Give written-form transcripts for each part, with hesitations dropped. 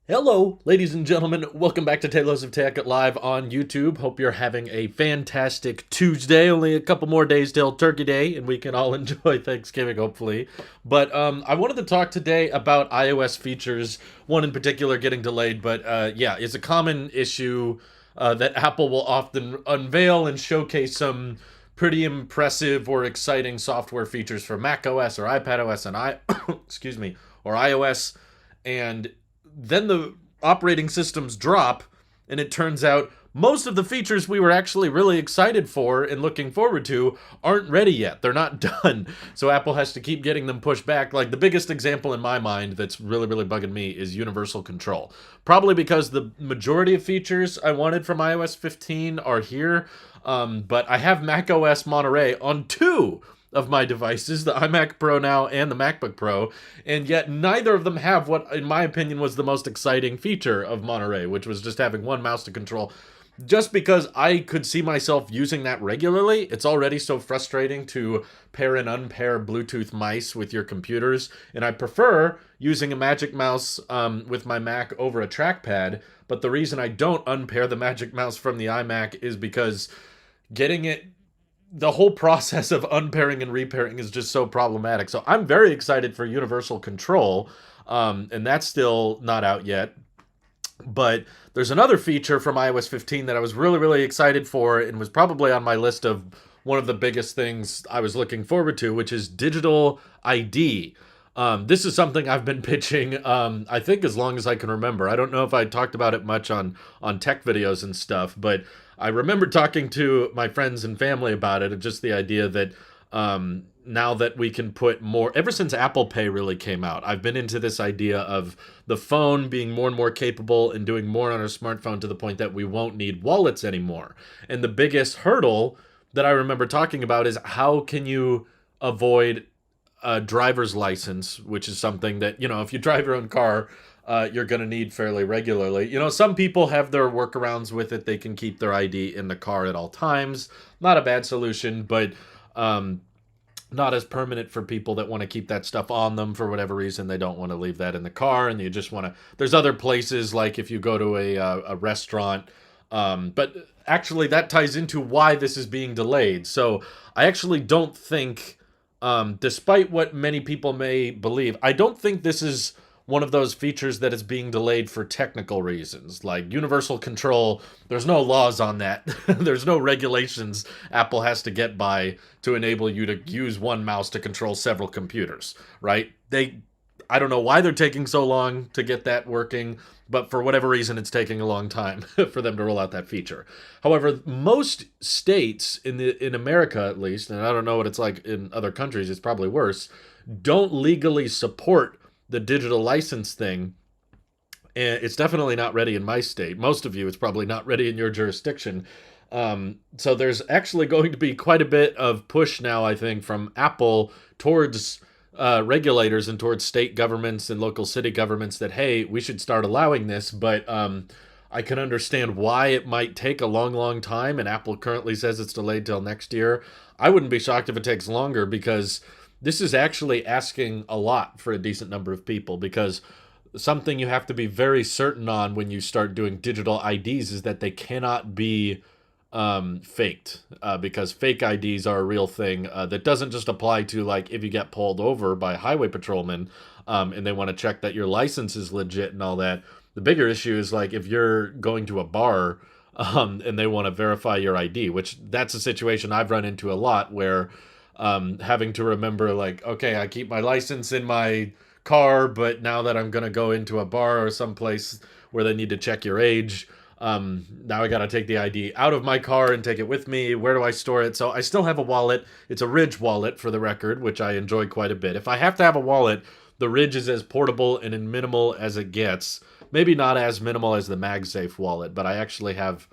Hello, ladies and gentlemen. Welcome back to Tailosive Tech Live on YouTube. Hope you're having a fantastic Tuesday. Only a couple more days till Turkey Day, and we can all enjoy Thanksgiving, hopefully. But I wanted to talk today about iOS features. One in particular getting delayed, but yeah, it's a common issue that Apple will often unveil and showcase some pretty impressive or exciting software features for macOS or iPadOS and excuse me, or iOS, and then the operating systems drop, and it turns out most of the features we were actually really excited for and looking forward to aren't ready yet. They're not done. So Apple has to keep getting them pushed back. Like the biggest example in my mind that's really, really bugging me is universal control. Probably because the majority of features I wanted from iOS 15 are here. But I have macOS Monterey on two of my devices, the iMac Pro now and the MacBook Pro, and yet neither of them have what, in my opinion, was the most exciting feature of Monterey, which was just having one mouse to control. Just because I could see myself using that regularly, it's already so frustrating to pair and unpair Bluetooth mice with your computers, and I prefer using a Magic Mouse with my Mac over a trackpad, but the reason I don't unpair the Magic Mouse from the iMac is because getting it the whole process of unpairing and repairing is just so problematic. So I'm very excited for Universal Control, and that's still not out yet. But there's another feature from iOS 15 that I was really, really excited for and was probably on my list of one of the biggest things I was looking forward to, which is digital ID. This is something I've been pitching, I think, as long as I can remember. I don't know if I talked about it much on tech videos and stuff, but I remember talking to my friends and family about it, and just the idea that now that we can put more, ever since Apple Pay really came out, I've been into this idea of the phone being more and more capable and doing more on our smartphone to the point that we won't need wallets anymore. And the biggest hurdle that I remember talking about is how can you avoid a driver's license, which is something that, if you drive your own car, you're going to need fairly regularly. Some people have their workarounds with it. They can keep their ID in the car at all times. Not a bad solution, but not as permanent for people that want to keep that stuff on them for whatever reason. They don't want to leave that in the car, and you just want to. There's other places, like if you go to a restaurant. But actually, that ties into why this is being delayed. So I actually don't think, despite what many people may believe, I don't think this is one of those features that is being delayed for technical reasons. Like universal control, there's no laws on that. There's no regulations Apple has to get by to enable you to use one mouse to control several computers, right? I don't know why they're taking so long to get that working, but for whatever reason, it's taking a long time for them to roll out that feature. However, most states in America, at least, and I don't know what it's like in other countries, it's probably worse, don't legally support the digital license thing. And it's definitely not ready in my state. Most of you, it's probably not ready in your jurisdiction. So there's actually going to be quite a bit of push now, I think, from Apple towards regulators and towards state governments and local city governments that, hey, we should start allowing this. But I can understand why it might take a long, long time. And Apple currently says it's delayed till next year. I wouldn't be shocked if it takes longer, because this is actually asking a lot for a decent number of people, because something you have to be very certain on when you start doing digital IDs is that they cannot be faked, because fake IDs are a real thing that doesn't just apply to, like, if you get pulled over by highway patrolmen and they want to check that your license is legit and all that. The bigger issue is, like, if you're going to a bar and they want to verify your ID, which that's a situation I've run into a lot, where having to remember, like, okay, I keep my license in my car, but now that I'm going to go into a bar or someplace where they need to check your age, now I got to take the ID out of my car and take it with me. Where do I store it? So I still have a wallet. It's a Ridge wallet, for the record, which I enjoy quite a bit. If I have to have a wallet, the Ridge is as portable and as minimal as it gets. Maybe not as minimal as the MagSafe wallet, but I actually have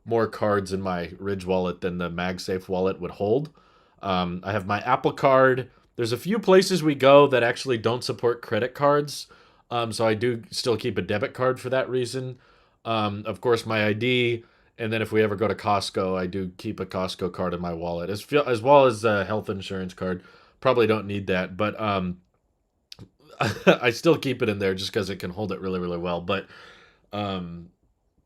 more cards in my Ridge wallet than the MagSafe wallet would hold. I have my Apple Card. There's a few places we go that actually don't support credit cards, so I do still keep a debit card for that reason. Of course, my ID, and then if we ever go to Costco, I do keep a Costco card in my wallet, as well as a health insurance card. Probably don't need that, but I still keep it in there just because it can hold it really, really well. But um,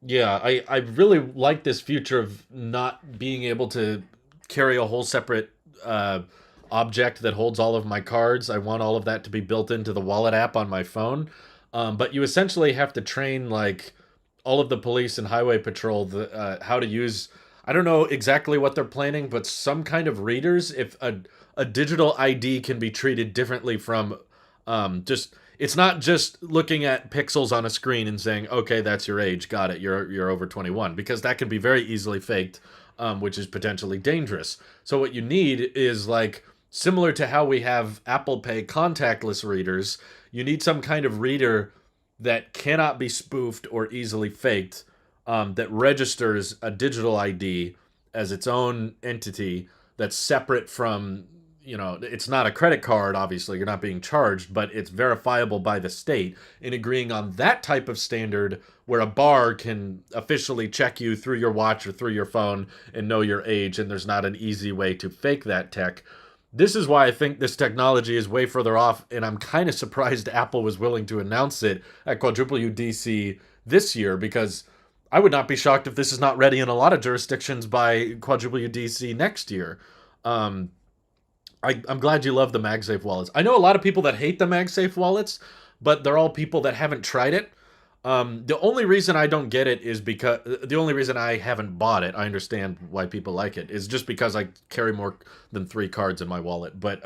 yeah, I really like this future of not being able to carry a whole separate uh, object that holds all of my cards. I want all of that to be built into the wallet app on my phone. But you essentially have to train like all of the police and highway patrol how to use. I don't know exactly what they're planning, but some kind of readers. If a digital ID can be treated differently from just it's not just looking at pixels on a screen and saying, "Okay, that's your age. Got it. You're over 21," because that can be very easily faked, which is potentially dangerous. So what you need is like similar to how we have Apple Pay contactless readers. You need some kind of reader that cannot be spoofed or easily faked, that registers a digital ID as its own entity that's separate from, it's not a credit card, obviously, you're not being charged, but it's verifiable by the state. In agreeing on that type of standard where a bar can officially check you through your watch or through your phone and know your age, and there's not an easy way to fake that tech. This is why I think this technology is way further off, and I'm kind of surprised Apple was willing to announce it at Quadruple UDC this year, because I would not be shocked if this is not ready in a lot of jurisdictions by Quadruple UDC next year. Um, I'm glad you love the MagSafe wallets. I know a lot of people that hate the MagSafe wallets, but they're all people that haven't tried it. The only reason I don't get it is because the only reason I haven't bought it, I understand why people like it, is just because I carry more than 3 cards in my wallet. But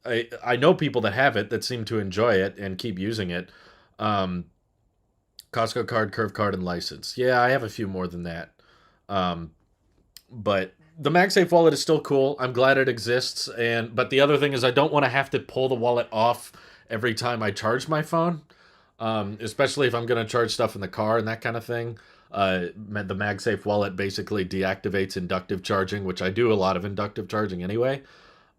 I know people that have it that seem to enjoy it and keep using it. Um, Costco card, Curve card, and license. Yeah, I have a few more than that. Um, but the MagSafe wallet is still cool. I'm glad it exists. But the other thing is I don't want to have to pull the wallet off every time I charge my phone, especially if I'm going to charge stuff in the car and that kind of thing. The MagSafe wallet basically deactivates inductive charging, which I do a lot of inductive charging anyway.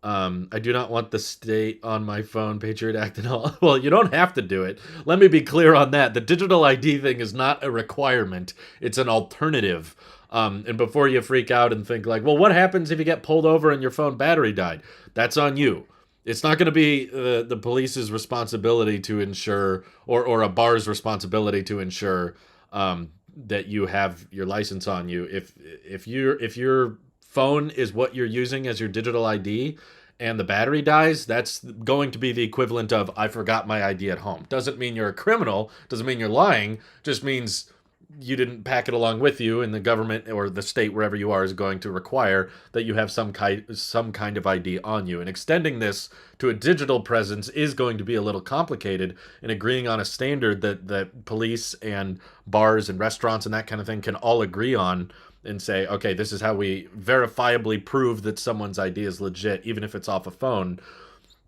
I do not want the state on my phone, Patriot Act and all. Well, you don't have to do it. Let me be clear on that. The digital ID thing is not a requirement. It's an alternative. And before you freak out and think like, well, what happens if you get pulled over and your phone battery died? That's on you. It's not going to be the police's responsibility to ensure, or a bar's responsibility to ensure that you have your license on you. If your phone is what you're using as your digital ID and the battery dies, that's going to be the equivalent of I forgot my ID at home. Doesn't mean you're a criminal, doesn't mean you're lying, just means you didn't pack it along with you, and the government or the state wherever you are is going to require that you have some kind of ID on you. And extending this to a digital presence is going to be a little complicated, and agreeing on a standard that police and bars and restaurants and that kind of thing can all agree on and say, okay, this is how we verifiably prove that someone's ID is legit, even if it's off a phone.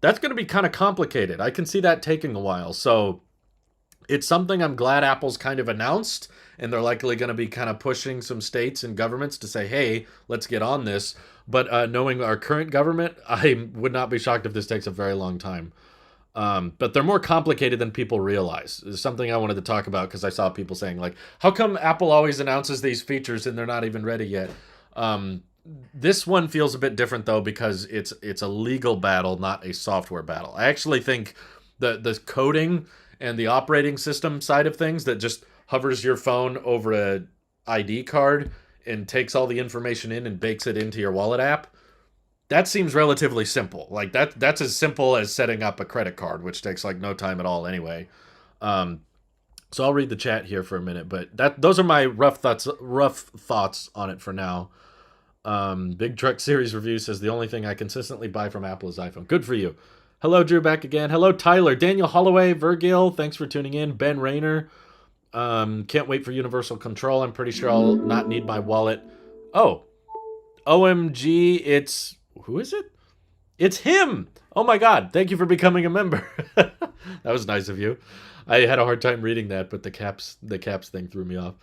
That's going to be kind of complicated. I can see that taking a while. So it's something I'm glad Apple's kind of announced, and they're likely going to be kind of pushing some states and governments to say, hey, let's get on this. But knowing our current government, I would not be shocked if this takes a very long time. But they're more complicated than people realize. It's something I wanted to talk about because I saw people saying, like, how come Apple always announces these features and they're not even ready yet? This one feels a bit different, though, because it's a legal battle, not a software battle. I actually think the coding and the operating system side of things that just hovers your phone over a ID card and takes all the information in and bakes it into your wallet app, that seems relatively simple. Like that's as simple as setting up a credit card, which takes like no time at all anyway. So I'll read the chat here for a minute, but those are my rough thoughts on it for now. Big Truck Series Review says the only thing I consistently buy from Apple is iPhone. Good for you. Hello, Drew, back again. Hello, Tyler, Daniel Holloway, Virgil, thanks for tuning in. Ben Rayner, can't wait for Universal Control. I'm pretty sure I'll not need my wallet. Oh, OMG, who is it? It's him. Oh my God, thank you for becoming a member. That was nice of you. I had a hard time reading that, but the caps thing threw me off.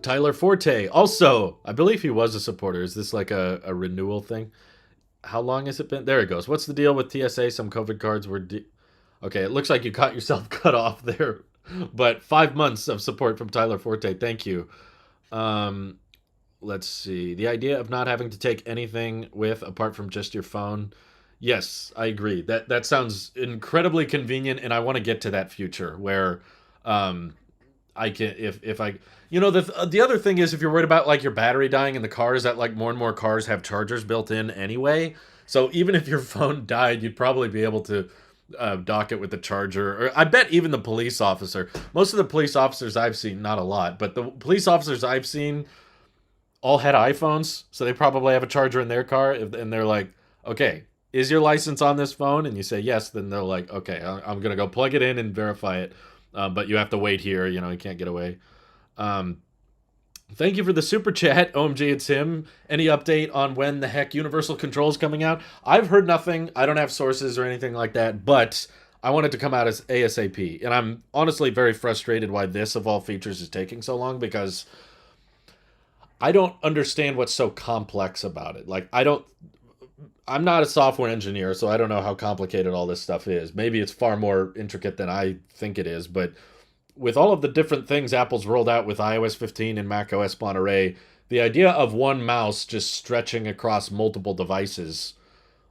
Tyler Forte, also, I believe he was a supporter. Is this like a renewal thing? How long has it been? There it goes. What's the deal with TSA? Some COVID cards were... Okay, it looks like you got yourself cut off there. But 5 months of support from Tyler Forte. Thank you. Let's see. The idea of not having to take anything with apart from just your phone Yes, I agree. That sounds incredibly convenient, and I want to get to that future where um, I can if I the other thing is if you're worried about like your battery dying in the car is that like more and more cars have chargers built in anyway. So even if your phone died, you'd probably be able to dock it with the charger. Or I bet even the police officer, most of the police officers I've seen, not a lot, but the police officers I've seen all had iPhones, so they probably have a charger in their car. And they're like, okay, is your license on this phone? And you say yes, then they're like, okay, I'm gonna go plug it in and verify it. But you have to wait here. You can't get away. Um, Thank you for the super chat, OMG. It's him. Any update on when the heck Universal Control is coming out? I've heard nothing. I don't have sources or anything like that, but I want it to come out as ASAP. And I'm honestly very frustrated why this, of all features, is taking so long because I don't understand what's so complex about it. Like, I'm not a software engineer, so I don't know how complicated all this stuff is. Maybe it's far more intricate than I think it is, but with all of the different things Apple's rolled out with iOS 15 and macOS Monterey, the idea of one mouse just stretching across multiple devices,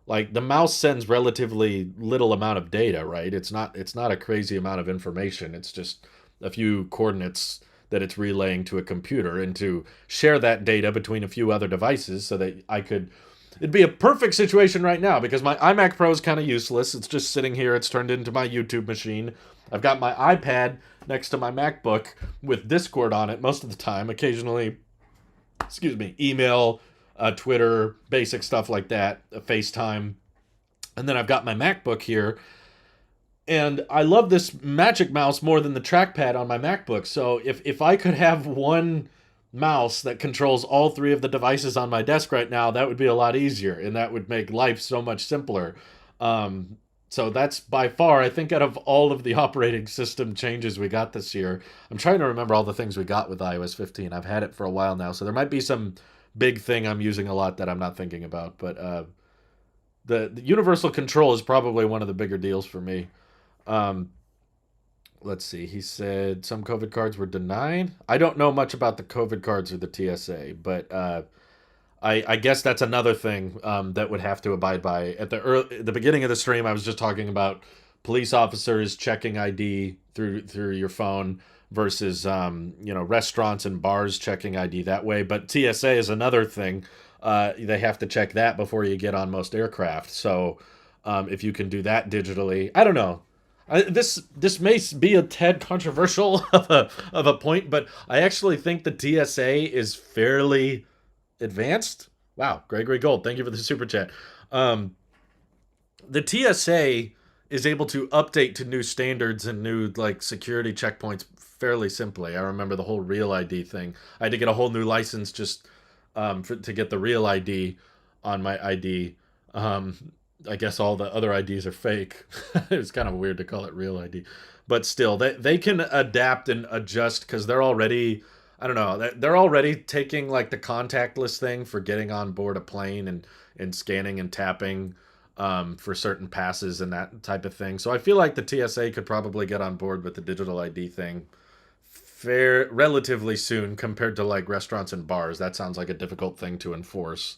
like the mouse sends relatively little amount of data, right? It's not a crazy amount of information. It's just a few coordinates that it's relaying to a computer and to share that data between a few other devices so that I could it'd be a perfect situation right now because my iMac Pro is kind of useless. It's just sitting here. It's turned into my YouTube machine. I've got my iPad next to my MacBook with Discord on it most of the time. Occasionally, excuse me, email, Twitter, basic stuff like that, FaceTime. And then I've got my MacBook here. And I love this Magic Mouse more than the trackpad on my MacBook. So if I could have one mouse that controls all three of the devices on my desk right now, that would be a lot easier, and that would make life so much simpler. So that's by far, I think, out of all of the operating system changes we got this year. I'm trying to remember all the things we got with iOS 15. I've had it for a while now, so there might be some big thing I'm using a lot that I'm not thinking about. But the universal control is probably one of the bigger deals for me. Um, let's see. He said some COVID cards were denied. I don't know much about the COVID cards or the TSA, but I guess that's another thing that would have to abide by. At the beginning of the stream, I was just talking about police officers checking ID through your phone versus restaurants and bars checking ID that way. But TSA is another thing. They have to check that before you get on most aircraft. So if you can do that digitally, I don't know. This may be a tad controversial of a point, but I actually think the TSA is fairly advanced. Wow, Gregory Gold, thank you for the super chat. The TSA is able to update to new standards and new like security checkpoints fairly simply. I remember the whole Real ID thing. I had to get a whole new license just to get the Real ID on my ID. I guess all the other IDs are fake. It's kind of weird to call it Real ID, but still, they can adapt and adjust because they're already. I don't know. They're already taking like the contactless thing for getting on board a plane and scanning and tapping for certain passes and that type of thing. So I feel like the TSA could probably get on board with the digital ID thing relatively soon compared to like restaurants and bars. That sounds like a difficult thing to enforce.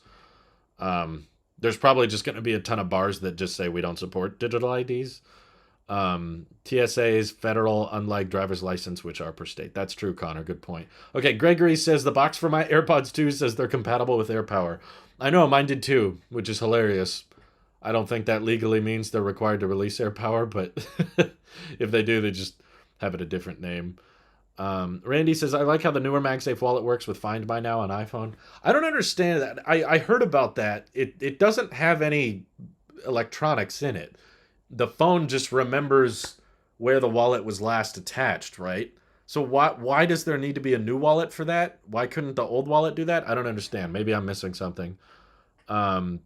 There's probably just going to be a ton of bars that just say we don't support digital IDs. TSA is federal, unlike driver's license, which are per state. That's true, Connor. Good point. Okay, Gregory says the box for my AirPods 2 says they're compatible with AirPower. I know, mine did too, which is hilarious. I don't think that legally means they're required to release AirPower, but if they do, they just have it a different name. Randy says, I like how the newer MagSafe wallet works with Find My Now on iPhone. I don't understand that. I heard about that. It doesn't have any electronics in it. The phone just remembers where the wallet was last attached, right? So why does there need to be a new wallet for that? Why couldn't the old wallet do that? I don't understand. Maybe I'm missing something. Um,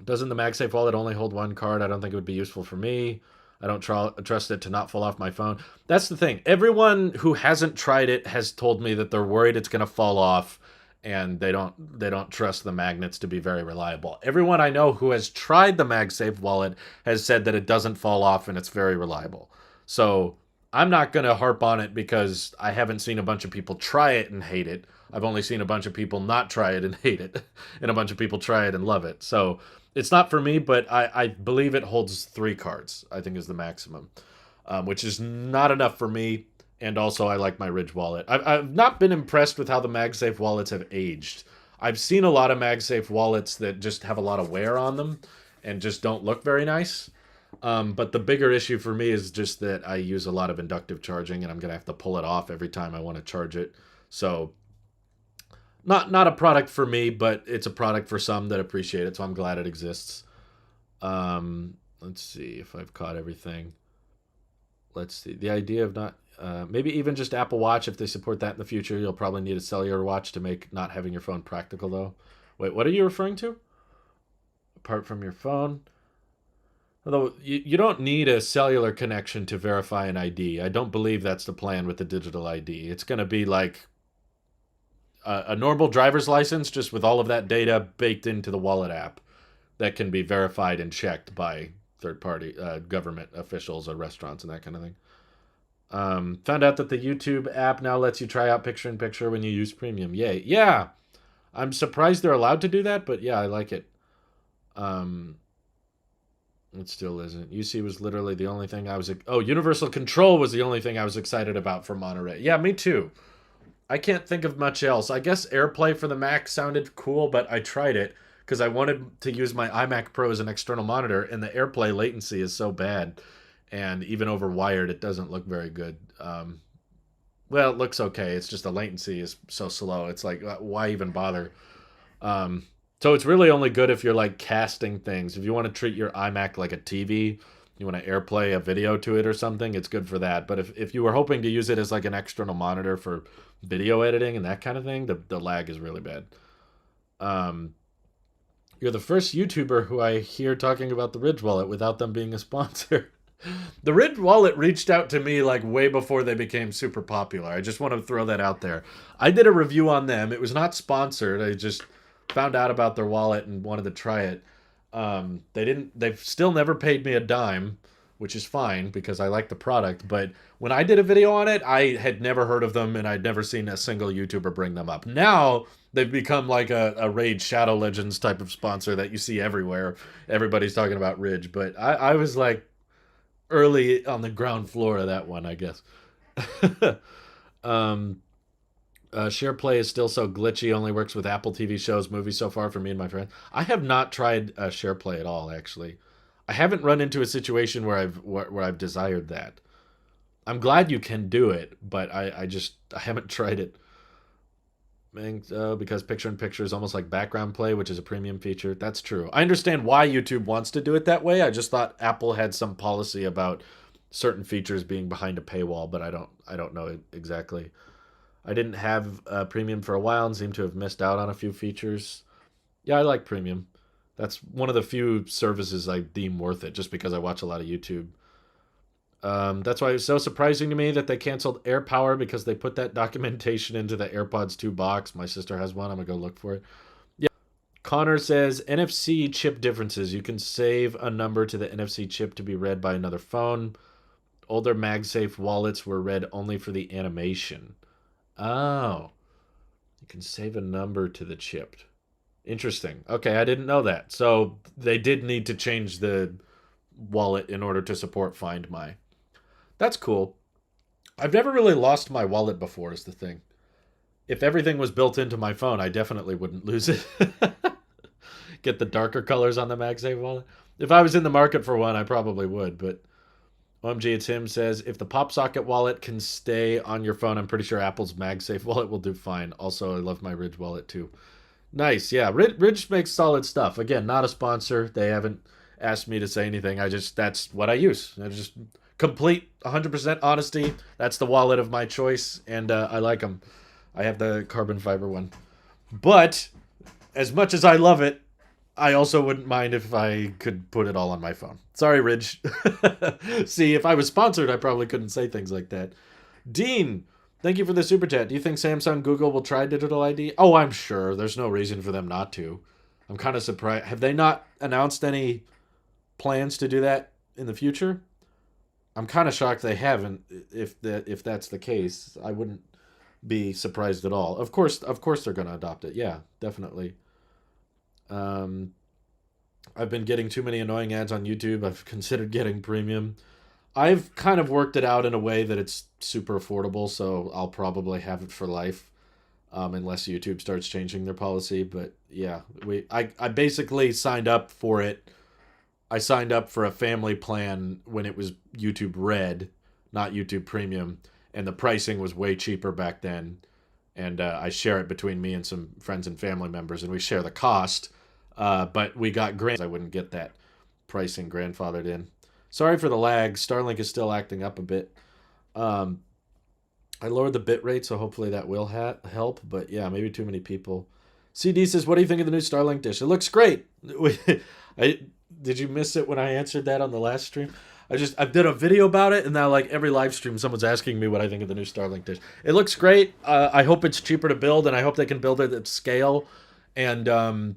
doesn't the MagSafe wallet only hold one card? I don't think it would be useful for me. I don't trust it to not fall off my phone. That's the thing. Everyone who hasn't tried it has told me that they're worried it's going to fall off and they don't trust the magnets to be very reliable. Everyone I know who has tried the MagSafe wallet has said that it doesn't fall off and it's very reliable. So I'm not going to harp on it because I haven't seen a bunch of people try it and hate it. I've only seen a bunch of people not try it and hate it, and a bunch of people try it and love it. So It's not for me, but I believe it holds 3 cards. I think is the maximum, which is not enough for me. And also, I like my Ridge wallet. I've not been impressed with how the MagSafe wallets have aged. I've seen a lot of MagSafe wallets that just have a lot of wear on them and just don't look very nice. But the bigger issue for me is just that I use a lot of inductive charging, and I'm gonna have to pull it off every time I want to charge it. So not a product for me, but it's a product for some that appreciate it. So I'm glad it exists. Let's see if I've caught everything. Let's see. The idea of not maybe even just Apple Watch, if they support that in the future, you'll probably need a cellular watch to make not having your phone practical though. Wait, what are you referring to? Apart from your phone? Although you don't need a cellular connection to verify an ID. I don't believe that's the plan with the digital ID. It's going to be like a normal driver's license, just with all of that data baked into the wallet app that can be verified and checked by third party government officials or restaurants and that kind of thing. Found out that the YouTube app now lets you try out picture in picture when you use premium. Yay. Yeah. I'm surprised they're allowed to do that, but yeah, I like it. Um, it still isn't. UC was literally the only thing I was. Oh, Universal Control was the only thing I was excited about for Monterey. Yeah, me too. I can't think of much else. I guess AirPlay for the Mac sounded cool, but I tried it because I wanted to use my iMac Pro as an external monitor, and the AirPlay latency is so bad, and even over wired, it doesn't look very good. Well, it looks okay. It's just the latency is so slow. It's like, why even bother? Um, so it's really only good if you're like casting things. If you want to treat your iMac like a TV, you want to AirPlay a video to it or something, it's good for that. But if you were hoping to use it as like an external monitor for video editing and that kind of thing, the lag is really bad. Um, you're the first YouTuber who I hear talking about the Ridge Wallet without them being a sponsor. The Ridge Wallet reached out to me like way before they became super popular. I just want to throw that out there. I did a review on them. It was not sponsored. I just found out about their wallet and wanted to try it. They didn't. They've still never paid me a dime, which is fine because I like the product. But when I did a video on it, I had never heard of them and I'd never seen a single YouTuber bring them up. Now they've become like a Raid Shadow Legends type of sponsor that you see everywhere. Everybody's talking about Ridge, but I was like early on the ground floor of that one, I guess. um, SharePlay is still so glitchy. Only works with Apple TV shows, movies so far for me and my friends. I have not tried SharePlay at all. Actually, I haven't run into a situation where I've desired that. I'm glad you can do it, but I haven't tried it. Because picture in picture is almost like background play, which is a premium feature. That's true. I understand why YouTube wants to do it that way. I just thought Apple had some policy about certain features being behind a paywall, but I don't know exactly. I didn't have premium for a while and seem to have missed out on a few features. Yeah, I like premium. That's one of the few services I deem worth it, just because I watch a lot of YouTube. That's why it's so surprising to me that they canceled AirPower because they put that documentation into the AirPods 2 box. My sister has one. I'm going to go look for it. Yeah. Connor says NFC chip differences. You can save a number to the NFC chip to be read by another phone. Older MagSafe wallets were read only for the animation. Oh. You can save a number to the chip. Interesting. Okay, I didn't know that. So they did need to change the wallet in order to support Find My. That's cool. I've never really lost my wallet before, is the thing. If everything was built into my phone, I definitely wouldn't lose it. Get the darker colors on the MagSafe wallet. If I was in the market for one, I probably would, but OMG It's Him says, if the pop socket wallet can stay on your phone, I'm pretty sure Apple's MagSafe wallet will do fine. Also, I love my Ridge wallet too. Nice, yeah. Ridge makes solid stuff. Again, not a sponsor. They haven't asked me to say anything. That's what I use. I just complete 100% honesty. That's the wallet of my choice, and I like them. I have the carbon fiber one. But as much as I love it, I also wouldn't mind if I could put it all on my phone. Sorry, Ridge. See, if I was sponsored, I probably couldn't say things like that. Dean, thank you for the super chat. Do you think Samsung Google will try digital ID? Oh, I'm sure. There's no reason for them not to. I'm kind of surprised. Have they not announced any plans to do that in the future? I'm kind of shocked they haven't. If that's the case, I wouldn't be surprised at all. Of course they're going to adopt it. Yeah, definitely. Um, I've been getting too many annoying ads on YouTube. I've considered getting premium. I've kind of worked it out in a way that it's super affordable, so I'll probably have it for life, unless YouTube starts changing their policy. But yeah, I basically signed up for it. I signed up for a family plan when it was YouTube Red, not YouTube Premium, and the pricing was way cheaper back then. And I share it between me and some friends and family members, and we share the cost. But we got I wouldn't get that pricing grandfathered in. Sorry for the lag. Starlink is still acting up a bit. Um, I lowered the bit rate, so hopefully that will help. But yeah, maybe too many people. CD says, "What do you think of the new Starlink dish? It looks great." I did you miss it when I answered that on the last stream? I did a video about it, and now like every live stream, someone's asking me what I think of the new Starlink dish. It looks great. I hope it's cheaper to build, and I hope they can build it at scale. And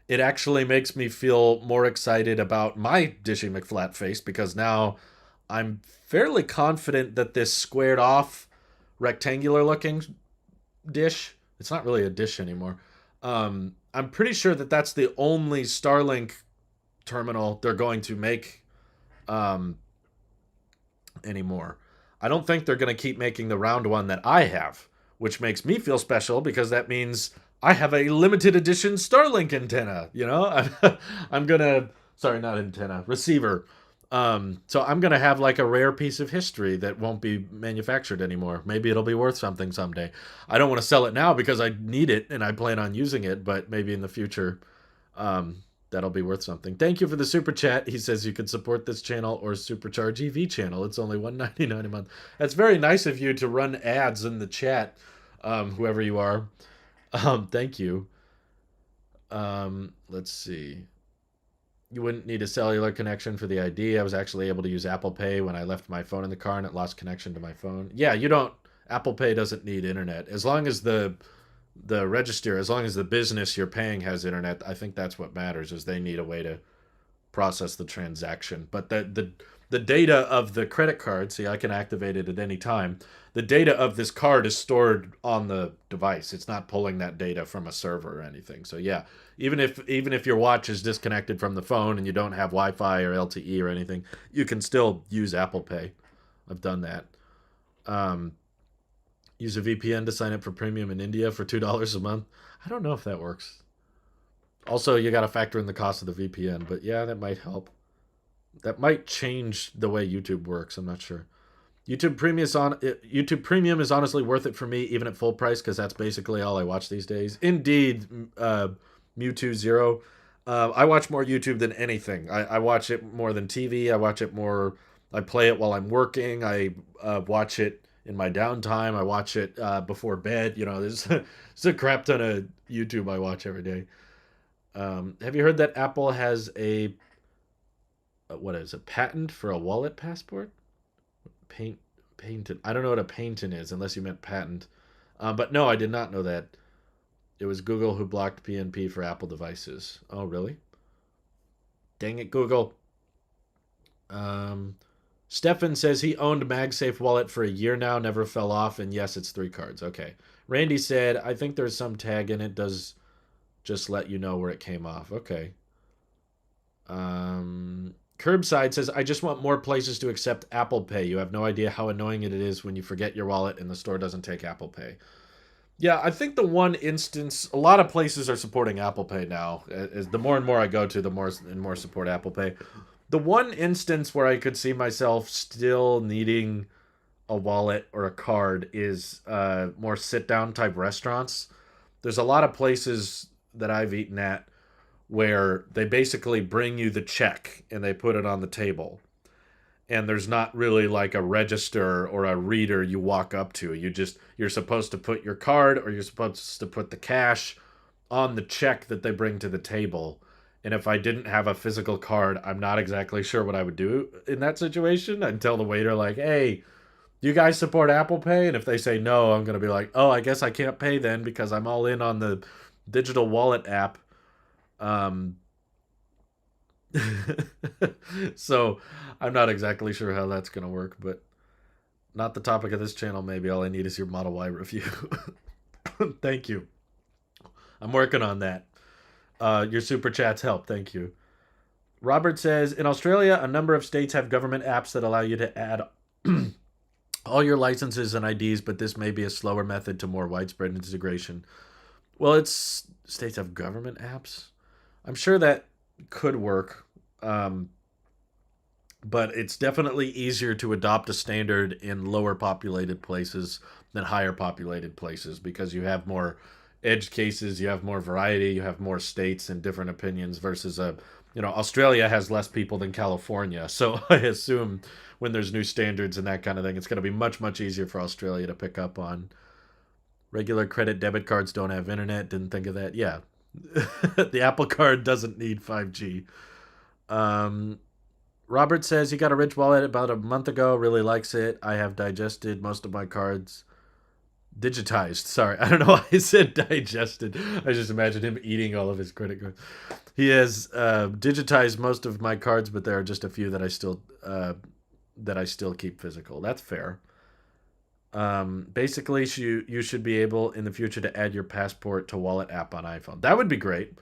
it actually makes me feel more excited about my Dishy McFlatface because now I'm fairly confident that this squared off rectangular looking dish, it's not really a dish anymore. I'm pretty sure that that's the only Starlink terminal they're going to make um, anymore. I don't think they're going to keep making the round one that I have, which makes me feel special because that means I have a limited edition Starlink antenna. You know, I'm gonna sorry, not antenna, receiver. So I'm gonna have like a rare piece of history that won't be manufactured anymore. Maybe it'll be worth something someday. I don't want to sell it now because I need it and I plan on using it, but maybe in the future, that'll be worth something. Thank you for the super chat. He says you can support this channel or Supercharge EV channel. It's only $1.99 a month. That's very nice of you to run ads in the chat, whoever you are. Thank you. Let's see. You wouldn't need a cellular connection for the ID. I was actually able to use Apple Pay when I left my phone in the car and it lost connection to my phone. Yeah, you don't. Apple Pay doesn't need internet as long as the register, as long as the business you're paying has internet. I think that's what matters. Is they need a way to process the transaction. But the data of the credit card, see, I can activate it at any time. The data of this card is stored on the device. It's not pulling that data from a server or anything. So yeah, even if your watch is disconnected from the phone and you don't have Wi-Fi or LTE or anything, you can still use Apple Pay. I've done that. Um, Use a VPN to sign up for premium in India for $2 a month. I don't know if that works. Also, you got to factor in the cost of the VPN, but yeah, that might help. That might change the way YouTube works. I'm not sure. YouTube Premium is honestly worth it for me, even at full price, because that's basically all I watch these days. Indeed, Mewtwo Zero. I watch more YouTube than anything. I watch it more than TV. I watch it more. I play it while I'm working. I watch it in my downtime. I watch it before bed. You know, there's a crap ton of YouTube I watch every day. Have you heard that Apple has a what is a patent for a wallet passport? Painted. I don't know what a patent is unless you meant patent. But no, I did not know that. It was Google who blocked PNP for Apple devices. Oh, really? Dang it, Google. Stefan says he owned MagSafe wallet for a year now, never fell off, and yes, it's 3 cards. Okay. Randy said, I think there's some tag in it, does just let you know where it came off. Okay. Curbside says, I just want more places to accept Apple Pay. You have no idea how annoying it is when you forget your wallet and the store doesn't take Apple Pay. Yeah, I think the one instance, a lot of places are supporting Apple Pay now. As the more and more I go to, the more and more support Apple Pay. The one instance where I could see myself still needing a wallet or a card is more sit-down type restaurants. There's a lot of places that I've eaten at where they basically bring you the check and they put it on the table. And there's not really like a register or a reader you walk up to. You're supposed to put your card or you're supposed to put the cash on the check that they bring to the table. And if I didn't have a physical card, I'm not exactly sure what I would do in that situation. I'd tell the waiter like, "Hey, do you guys support Apple Pay?" And if they say no, I'm going to be like, "Oh, I guess I can't pay then because I'm all in on the digital wallet app." Um, so I'm not exactly sure how that's going to work, but not the topic of this channel. Maybe all I need is your Model Y review. Thank you. I'm working on that. Your super chats help. Thank you. Robert says in Australia, a number of states have government apps that allow you to add all your licenses and IDs, but this may be a slower method to more widespread integration. Well, it's states have government apps. I'm sure that could work, um, but it's definitely easier to adopt a standard in lower populated places than higher populated places because you have more edge cases, you have more variety, you have more states and different opinions versus Australia has less people than California. So I assume when there's new standards and that kind of thing, it's going to be much, much easier for Australia to pick up on. Regular credit debit cards don't have internet. Didn't think of that. Yeah. The Apple Card doesn't need 5G. Um, Robert says he got a Rich wallet about a month ago. Really likes it. I have digested most of my cards. Digitized. Sorry, I don't know why I said digested. I just imagine him eating all of his credit cards. He has digitized most of my cards, but there are just a few that I still keep physical. That's fair. Basically, you should be able in the future to add your passport to wallet app on iPhone. That would be great.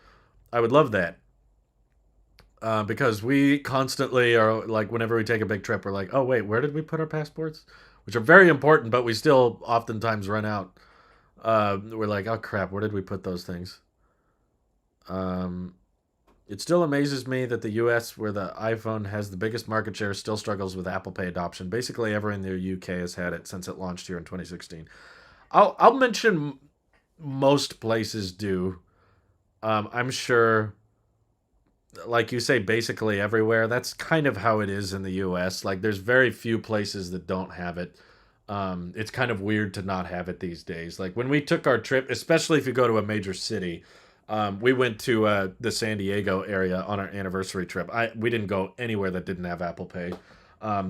I would love that. Because we constantly are like, whenever we take a big trip, we're like, oh, wait, where did we put our passports? Which are very important, but we still oftentimes run out. We're like, oh, crap, where did we put those things? Um, it still amazes me that the US, where the iPhone has the biggest market share, still struggles with Apple Pay adoption. Basically, everyone in the UK has had it since it launched here in 2016. I'll mention most places do. I'm sure like you say, basically everywhere. That's kind of how it is in the US. Like, there's very few places that don't have it. It's kind of weird to not have it these days. Like, when we took our trip, especially if you go to a major city, we went to the San Diego area on our anniversary trip. We didn't go anywhere that didn't have Apple Pay.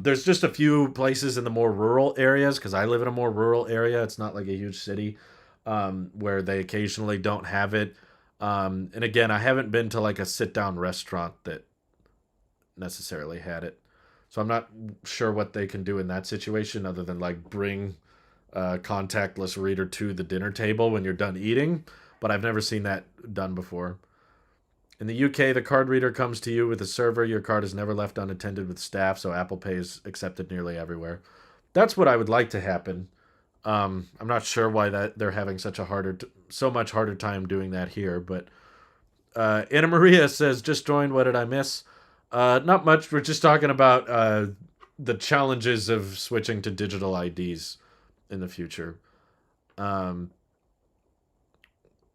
There's just a few places in the more rural areas because I live in a more rural area. It's not like a huge city where they occasionally don't have it. And again, I haven't been to like a sit down restaurant that necessarily had it. So I'm not sure what they can do in that situation other than like bring a contactless reader to the dinner table when you're done eating. But I've never seen that done before. In the UK, the card reader comes to you with a server. Your card is never left unattended with staff, so Apple Pay is accepted nearly everywhere. That's what I would like to happen. I'm not sure why that they're having so much harder time doing that here, but Anna Maria says, just joined. What did I miss? Not much. We're just talking about the challenges of switching to digital IDs in the future. Um,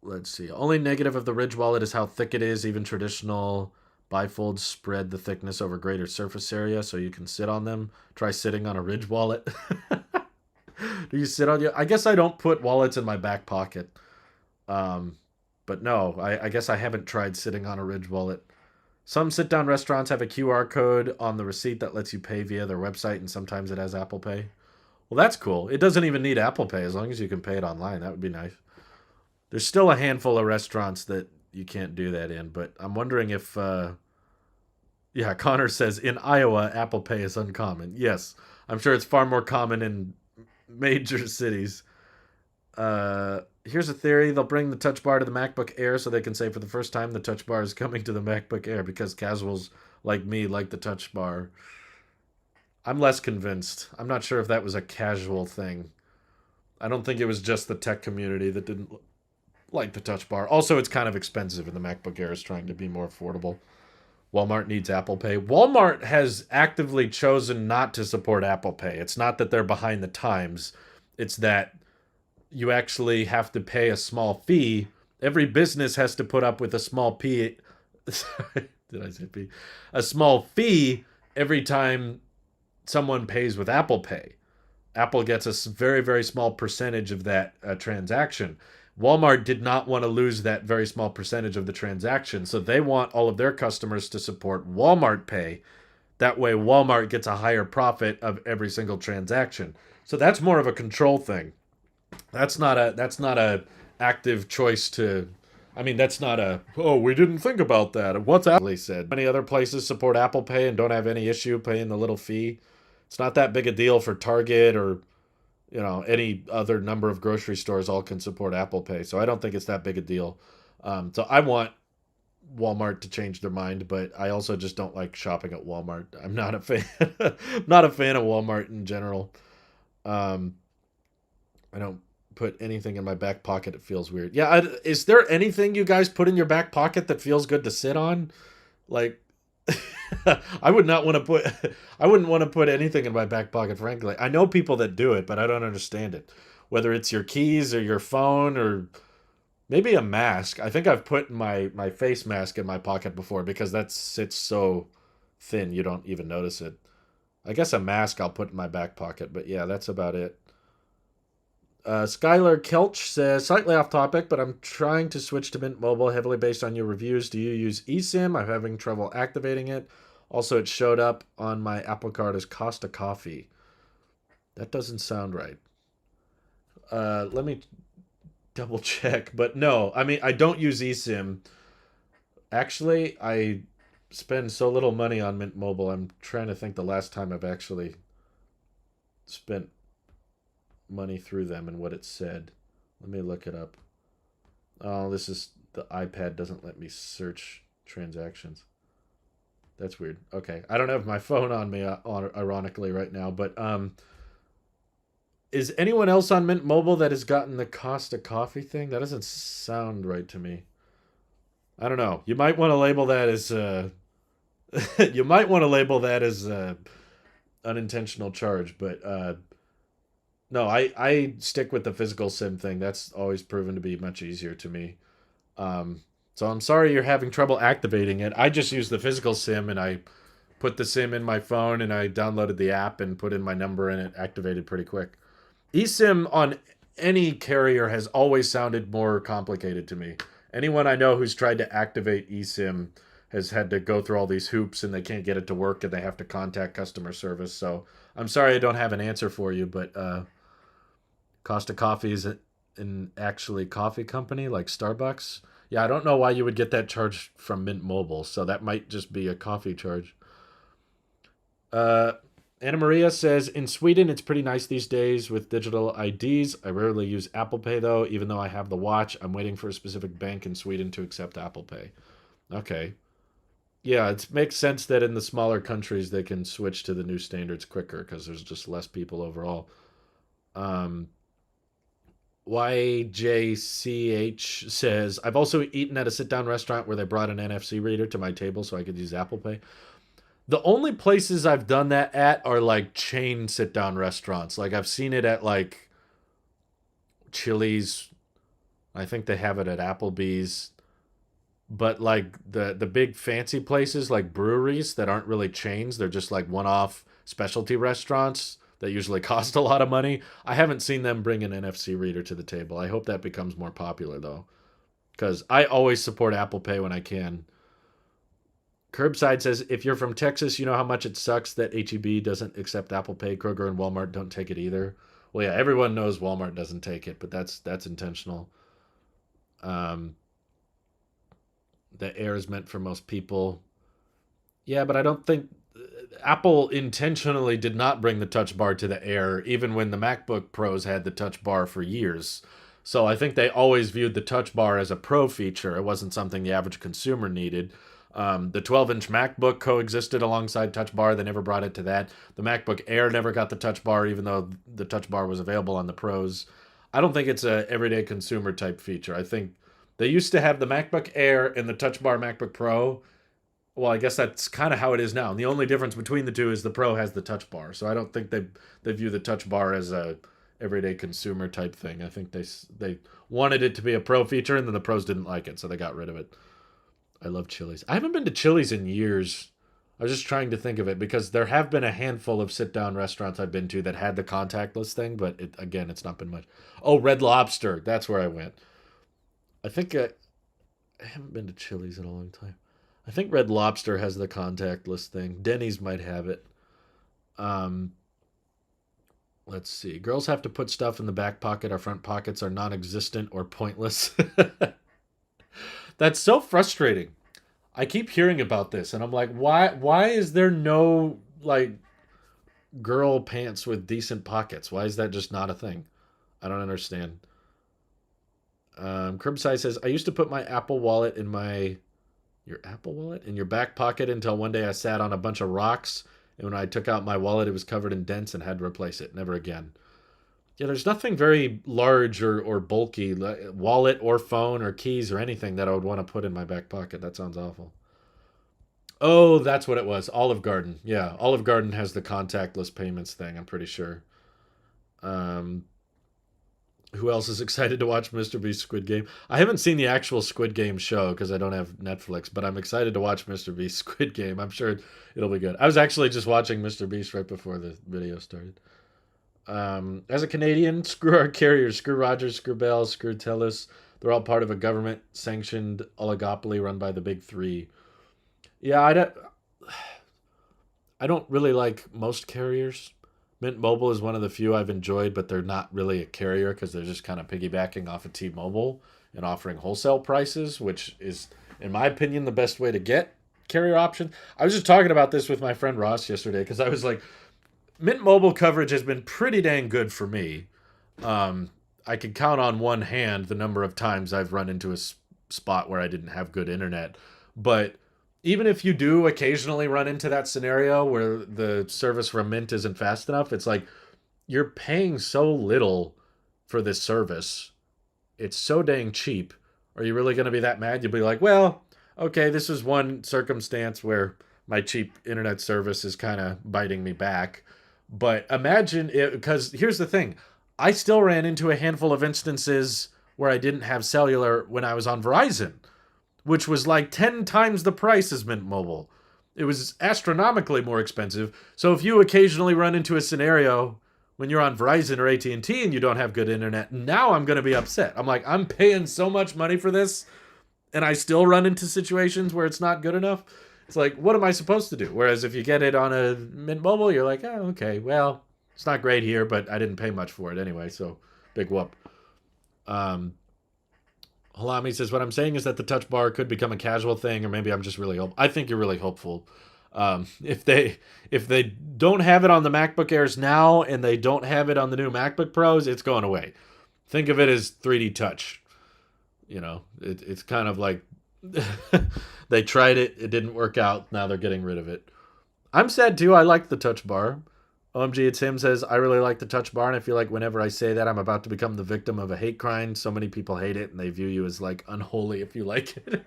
let's see. Only negative of the Ridge wallet is how thick it is. Even traditional bifolds spread the thickness over greater surface area, so you can sit on them. Try sitting on a Ridge wallet. Do you sit on your? I guess I don't put wallets in my back pocket. Um, but no, I guess I haven't tried sitting on a Ridge wallet. Some sit down restaurants have a QR code on the receipt that lets you pay via their website, and sometimes it has Apple Pay. Well, that's cool. It doesn't even need Apple Pay as long as you can pay it online. That would be nice. There's still a handful of restaurants that you can't do that in, but I'm wondering if. Yeah, Connor says in Iowa, Apple Pay is uncommon. Yes, I'm sure it's far more common in major cities. Here's a theory. They'll bring the touch bar to the MacBook Air so they can say for the first time the touch bar is coming to the MacBook Air because casuals like me like the touch bar. I'm less convinced. I'm not sure if that was a casual thing. I don't think it was just the tech community that didn't like the touch bar. Also, it's kind of expensive and the MacBook Air is trying to be more affordable. Walmart needs Apple Pay. Walmart has actively chosen not to support Apple Pay. It's not that they're behind the times. It's that you actually have to pay a small fee. Every business has to put up with a small fee. Sorry, did I say fee? A small fee every time someone pays with Apple Pay. Apple gets a very, very small percentage of that transaction. Walmart did not want to lose that very small percentage of the transaction, so they want all of their customers to support Walmart Pay. That way, Walmart gets a higher profit of every single transaction. So that's more of a control thing. That's not a active choice to. I mean, that's not a. Oh, we didn't think about that. What's Apple said? Many other places support Apple Pay and don't have any issue paying the little fee. It's not that big a deal for Target or any other number of grocery stores all can support Apple Pay. So I don't think it's that big a deal. So I want Walmart to change their mind, but I also just don't like shopping at Walmart. I'm not a fan. Not a fan of Walmart in general. Um, I don't put anything in my back pocket. It feels weird. Yeah, is there anything you guys put in your back pocket that feels good to sit on? Like, I would not want to put. I wouldn't want to put anything in my back pocket. Frankly, I know people that do it, but I don't understand it. Whether it's your keys or your phone or maybe a mask. I think I've put my face mask in my pocket before because that sits so thin you don't even notice it. I guess a mask I'll put in my back pocket, but yeah, that's about it. Skylar Kelch says, slightly off topic, but I'm trying to switch to Mint Mobile heavily based on your reviews. Do you use eSIM? I'm having trouble activating it. Also, it showed up on my Apple Card as Costa Coffee. That doesn't sound right. Let me double check. But no, I mean, I don't use eSIM. Actually, I spend so little money on Mint Mobile. I'm trying to think the last time I've actually spent money through them and what it said. Let me look it up. Oh, this is the iPad doesn't let me search transactions. That's weird. Okay, I don't have my phone on me, ironically, right now. But is anyone else on Mint Mobile that has gotten the Costa Coffee thing? That doesn't sound right to me. I don't know. You might want to label that as you might want to label that as unintentional charge, but no, I stick with the physical sim thing. That's always proven to be much easier to me. So I'm sorry you're having trouble activating it. I just use the physical sim and I put the sim in my phone and I downloaded the app and put in my number and it activated pretty quick. eSIM on any carrier has always sounded more complicated to me. Anyone I know who's tried to activate eSIM has had to go through all these hoops and they can't get it to work and they have to contact customer service. So I'm sorry I don't have an answer for you, but Costa Coffee is an actually coffee company like Starbucks. Yeah, I don't know why you would get that charge from Mint Mobile, so that might just be a coffee charge. Uh, Anna Maria says in Sweden it's pretty nice these days with digital IDs. I rarely use Apple Pay though, even though I have the watch. I'm waiting for a specific bank in Sweden to accept Apple Pay. Okay. Yeah, it makes sense that in the smaller countries they can switch to the new standards quicker because there's just less people overall. Um, YJCH says, I've also eaten at a sit down restaurant where they brought an NFC reader to my table so I could use Apple Pay. The only places I've done that at are like chain sit down restaurants. Like I've seen it at like Chili's. I think they have it at Applebee's. But like the big fancy places like breweries that aren't really chains, they're just like one-off specialty restaurants that usually cost a lot of money. I haven't seen them bring an NFC reader to the table. I hope that becomes more popular though, because I always support Apple Pay when I can. Curbside says if you're from Texas, you know how much it sucks that HEB doesn't accept Apple Pay. Kroger and Walmart don't take it either. Well, yeah, everyone knows Walmart doesn't take it, but that's intentional. Um, the Air is meant for most people. Yeah, but I don't think Apple intentionally did not bring the touch bar to the Air, even when the MacBook Pros had the touch bar for years. So I think they always viewed the touch bar as a pro feature. It wasn't something the average consumer needed. The 12-inch MacBook coexisted alongside Touch Bar. They never brought it to that. The MacBook Air never got the Touch Bar, even though the Touch Bar was available on the Pros. I don't think it's a everyday consumer type feature. I think they used to have the MacBook Air and the Touch Bar MacBook Pro. Well, I guess that's kind of how it is now. And the only difference between the two is the Pro has the Touch Bar. So I don't think they view the Touch Bar as a everyday consumer type thing. I think they wanted it to be a Pro feature, and then the Pros didn't like it, so they got rid of it. I love Chili's. I haven't been to Chili's in years. I was just trying to think of it because there have been a handful of sit down restaurants I've been to that had the contactless thing, but again, it's not been much. Oh, Red Lobster. That's where I went. I think I haven't been to Chili's in a long time. I think Red Lobster has the contactless thing. Denny's might have it. Um, let's see. Girls have to put stuff in the back pocket. Our front pockets are non existent or pointless. That's so frustrating. I keep hearing about this and I'm like, why is there no like girl pants with decent pockets? Why is that just not a thing? I don't understand. Curbside says I used to put my Apple Wallet in my Your Apple Wallet in your back pocket until one day I sat on a bunch of rocks, and when I took out my wallet, it was covered in dents and had to replace it. Never again. Yeah, there's nothing very large or bulky, wallet or phone or keys or anything that I would want to put in my back pocket. That sounds awful. Oh, that's what it was. Olive Garden. Yeah, Olive Garden has the contactless payments thing, I'm pretty sure. Um, who else is excited to watch Mr. Beast Squid Game? I haven't seen the actual Squid Game show because I don't have Netflix, but I'm excited to watch Mr. Beast Squid Game. I'm sure it'll be good. I was actually just watching Mr. Beast right before the video started. As a Canadian, screw our carriers, screw Rogers, screw Bell, screw Telus. They're all part of a government-sanctioned oligopoly run by the big three. Yeah, I don't really like most carriers. Mint Mobile is one of the few I've enjoyed, but they're not really a carrier because they're just kind of piggybacking off of T-Mobile and offering wholesale prices, which is, in my opinion, the best way to get carrier options. I was just talking about this with my friend Ross yesterday because I was like, Mint Mobile coverage has been pretty dang good for me. I could count on one hand the number of times I've run into a spot where I didn't have good internet. But even if you do occasionally run into that scenario where the service from Mint isn't fast enough, it's like you're paying so little for this service. It's so dang cheap. Are you really going to be that mad? You'll be like, well, okay, this is one circumstance where my cheap internet service is kind of biting me back. But imagine it, because here's the thing. I still ran into a handful of instances where I didn't have cellular when I was on Verizon, which was like 10 times the price as Mint Mobile. It was astronomically more expensive. So if you occasionally run into a scenario when you're on Verizon or AT&T and T and you don't have good internet, now I'm going to be upset. I'm like, I'm paying so much money for this and I still run into situations where it's not good enough. It's like, what am I supposed to do? Whereas if you get it on a Mint Mobile, you're like, oh, okay, well, it's not great here, but I didn't pay much for it anyway, so big whoop. Um, Halami says, what I'm saying is that the touch bar could become a casual thing, or maybe I'm just really hopeful. I think you're really hopeful. If they don't have it on the MacBook Airs now and they don't have it on the new MacBook Pros, it's going away. Think of it as 3D touch. It's kind of like they tried it, it didn't work out, now they're getting rid of it. I'm sad too, I like the touch bar. OMG, it's him says, I really like the touch bar, and I feel like whenever I say that, I'm about to become the victim of a hate crime. So many people hate it, and they view you as, like, unholy if you like it.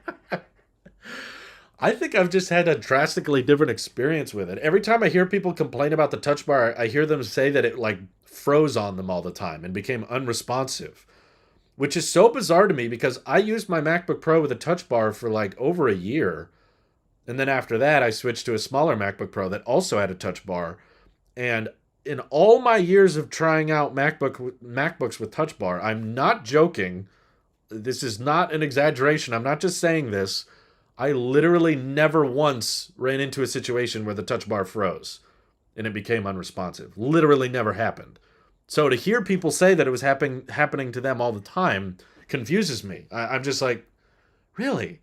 I think I've just had a drastically different experience with it. Every time I hear people complain about the touch bar, I hear them say that it, like, froze on them all the time and became unresponsive, which is so bizarre to me because I used my MacBook Pro with a touch bar for, like, over a year. And then after that, I switched to a smaller MacBook Pro that also had a touch bar. And in all my years of trying out MacBooks with Touch Bar, I'm not joking. This is not an exaggeration. I'm not just saying this. I literally never once ran into a situation where the Touch Bar froze and it became unresponsive. Literally never happened. So to hear people say that it was happening to them all the time confuses me. I'm just like, really?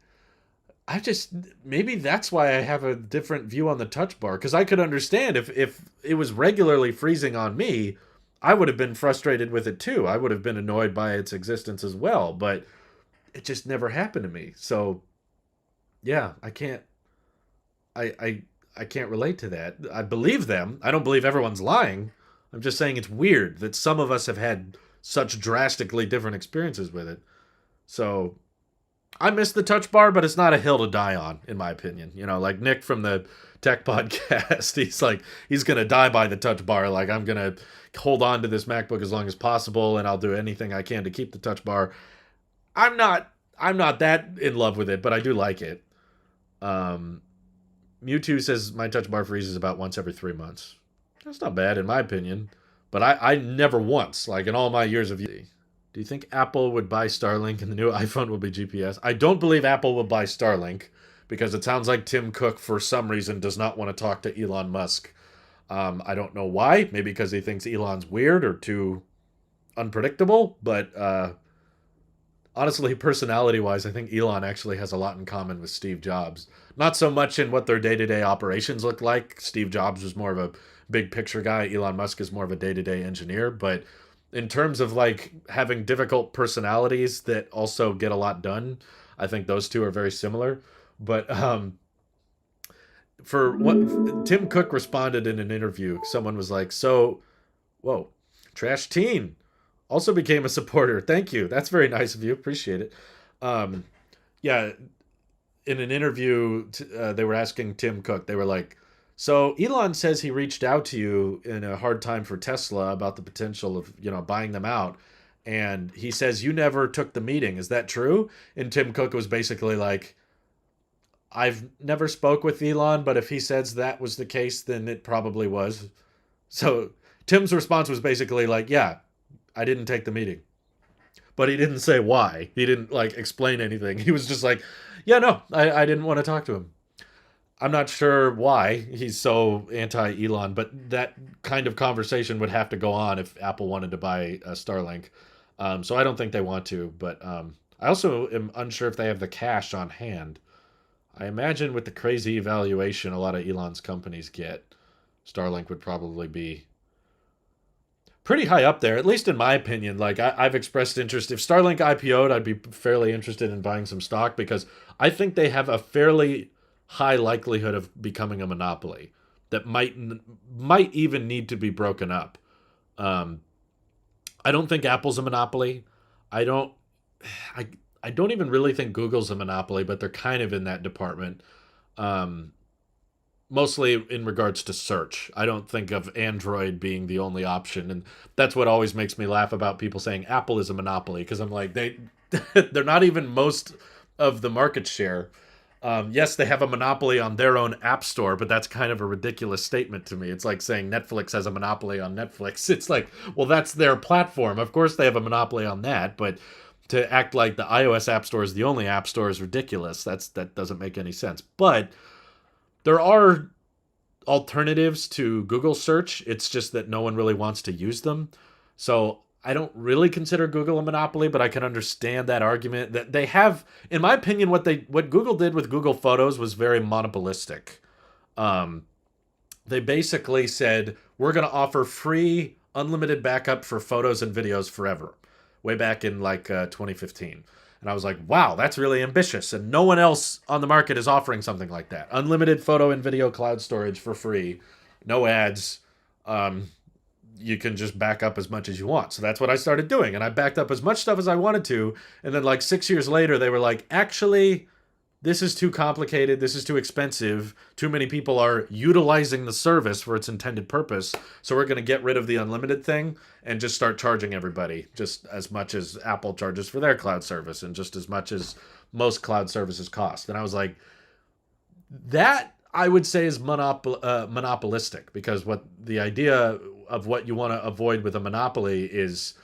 Maybe that's why I have a different view on the touch bar, because I could understand if it was regularly freezing on me, I would have been frustrated with it too. I would have been annoyed by its existence as well, but it just never happened to me. So yeah, I can't relate to that. I believe them. I don't believe everyone's lying. I'm just saying it's weird that some of us have had such drastically different experiences with it. So I miss the touch bar, but it's not a hill to die on, in my opinion. Like Nick from the Tech Podcast, he's like, he's going to die by the touch bar. Like, I'm going to hold on to this MacBook as long as possible, and I'll do anything I can to keep the touch bar. I'm not that in love with it, but I do like it. Mewtwo says my touch bar freezes about once every 3 months. That's not bad, in my opinion. But I never once, like in all my years of use. Do you think Apple would buy Starlink and the new iPhone will be GPS? I don't believe Apple will buy Starlink because it sounds like Tim Cook, for some reason, does not want to talk to Elon Musk. I don't know why. Maybe because he thinks Elon's weird or too unpredictable. But honestly, personality-wise, I think Elon actually has a lot in common with Steve Jobs. Not so much in what their day-to-day operations look like. Steve Jobs was more of a big-picture guy. Elon Musk is more of a day-to-day engineer. But in terms of like having difficult personalities that also get a lot done, I think those two are very similar. But for what Tim Cook responded in an interview, someone was like, "So, whoa, Trash Teen also became a supporter. Thank you. That's very nice of you. Appreciate it." Um, yeah, in an interview, they were asking Tim Cook. They were like, "So Elon says he reached out to you in a hard time for Tesla about the potential of buying them out, and he says you never took the meeting. Is that true?" And Tim Cook was basically like, "I've never spoke with Elon, but if he says that was the case, then it probably was." So Tim's response was basically like, "Yeah, I didn't take the meeting." But he didn't say why. He didn't like explain anything. He was just like, "Yeah, no, I didn't want to talk to him." I'm not sure why he's so anti Elon, but that kind of conversation would have to go on if Apple wanted to buy Starlink. So I don't think they want to, but I also am unsure if they have the cash on hand. I imagine with the crazy evaluation a lot of Elon's companies get, Starlink would probably be pretty high up there, at least in my opinion. Like I've expressed interest. If Starlink IPO'd, I'd be fairly interested in buying some stock because I think they have a fairly high likelihood of becoming a monopoly that might even need to be broken up. Um, I don't think Apple's a monopoly. I don't. I I don't even really think Google's a monopoly, but they're kind of in that department. Um, Mostly in regards to search. I don't think of Android being the only option, and that's what always makes me laugh about people saying Apple is a monopoly because I'm like they're not even most of the market share. Yes, they have a monopoly on their own app store, but that's kind of a ridiculous statement to me. It's like saying Netflix has a monopoly on Netflix. It's like, well, that's their platform. Of course, they have a monopoly on that, but to act like the iOS app store is the only app store is ridiculous. That doesn't make any sense. But there are alternatives to Google search. It's just that no one really wants to use them. So I don't really consider Google a monopoly, but I can understand that argument that they have. In my opinion, what Google did with Google Photos was very monopolistic. Um, they basically said we're going to offer free unlimited backup for photos and videos forever, way back in like 2015. And I was like, wow, that's really ambitious. And no one else on the market is offering something like that. Unlimited photo and video cloud storage for free, no ads. Um, you can just back up as much as you want. So that's what I started doing. And I backed up as much stuff as I wanted to. And then, like 6 years later, they were like, actually, this is too complicated. This is too expensive. Too many people are utilizing the service for its intended purpose. So we're going to get rid of the unlimited thing and just start charging everybody just as much as Apple charges for their cloud service and just as much as most cloud services cost. And I was like, that I would say is monopolistic because what the idea of what you want to avoid with a monopoly is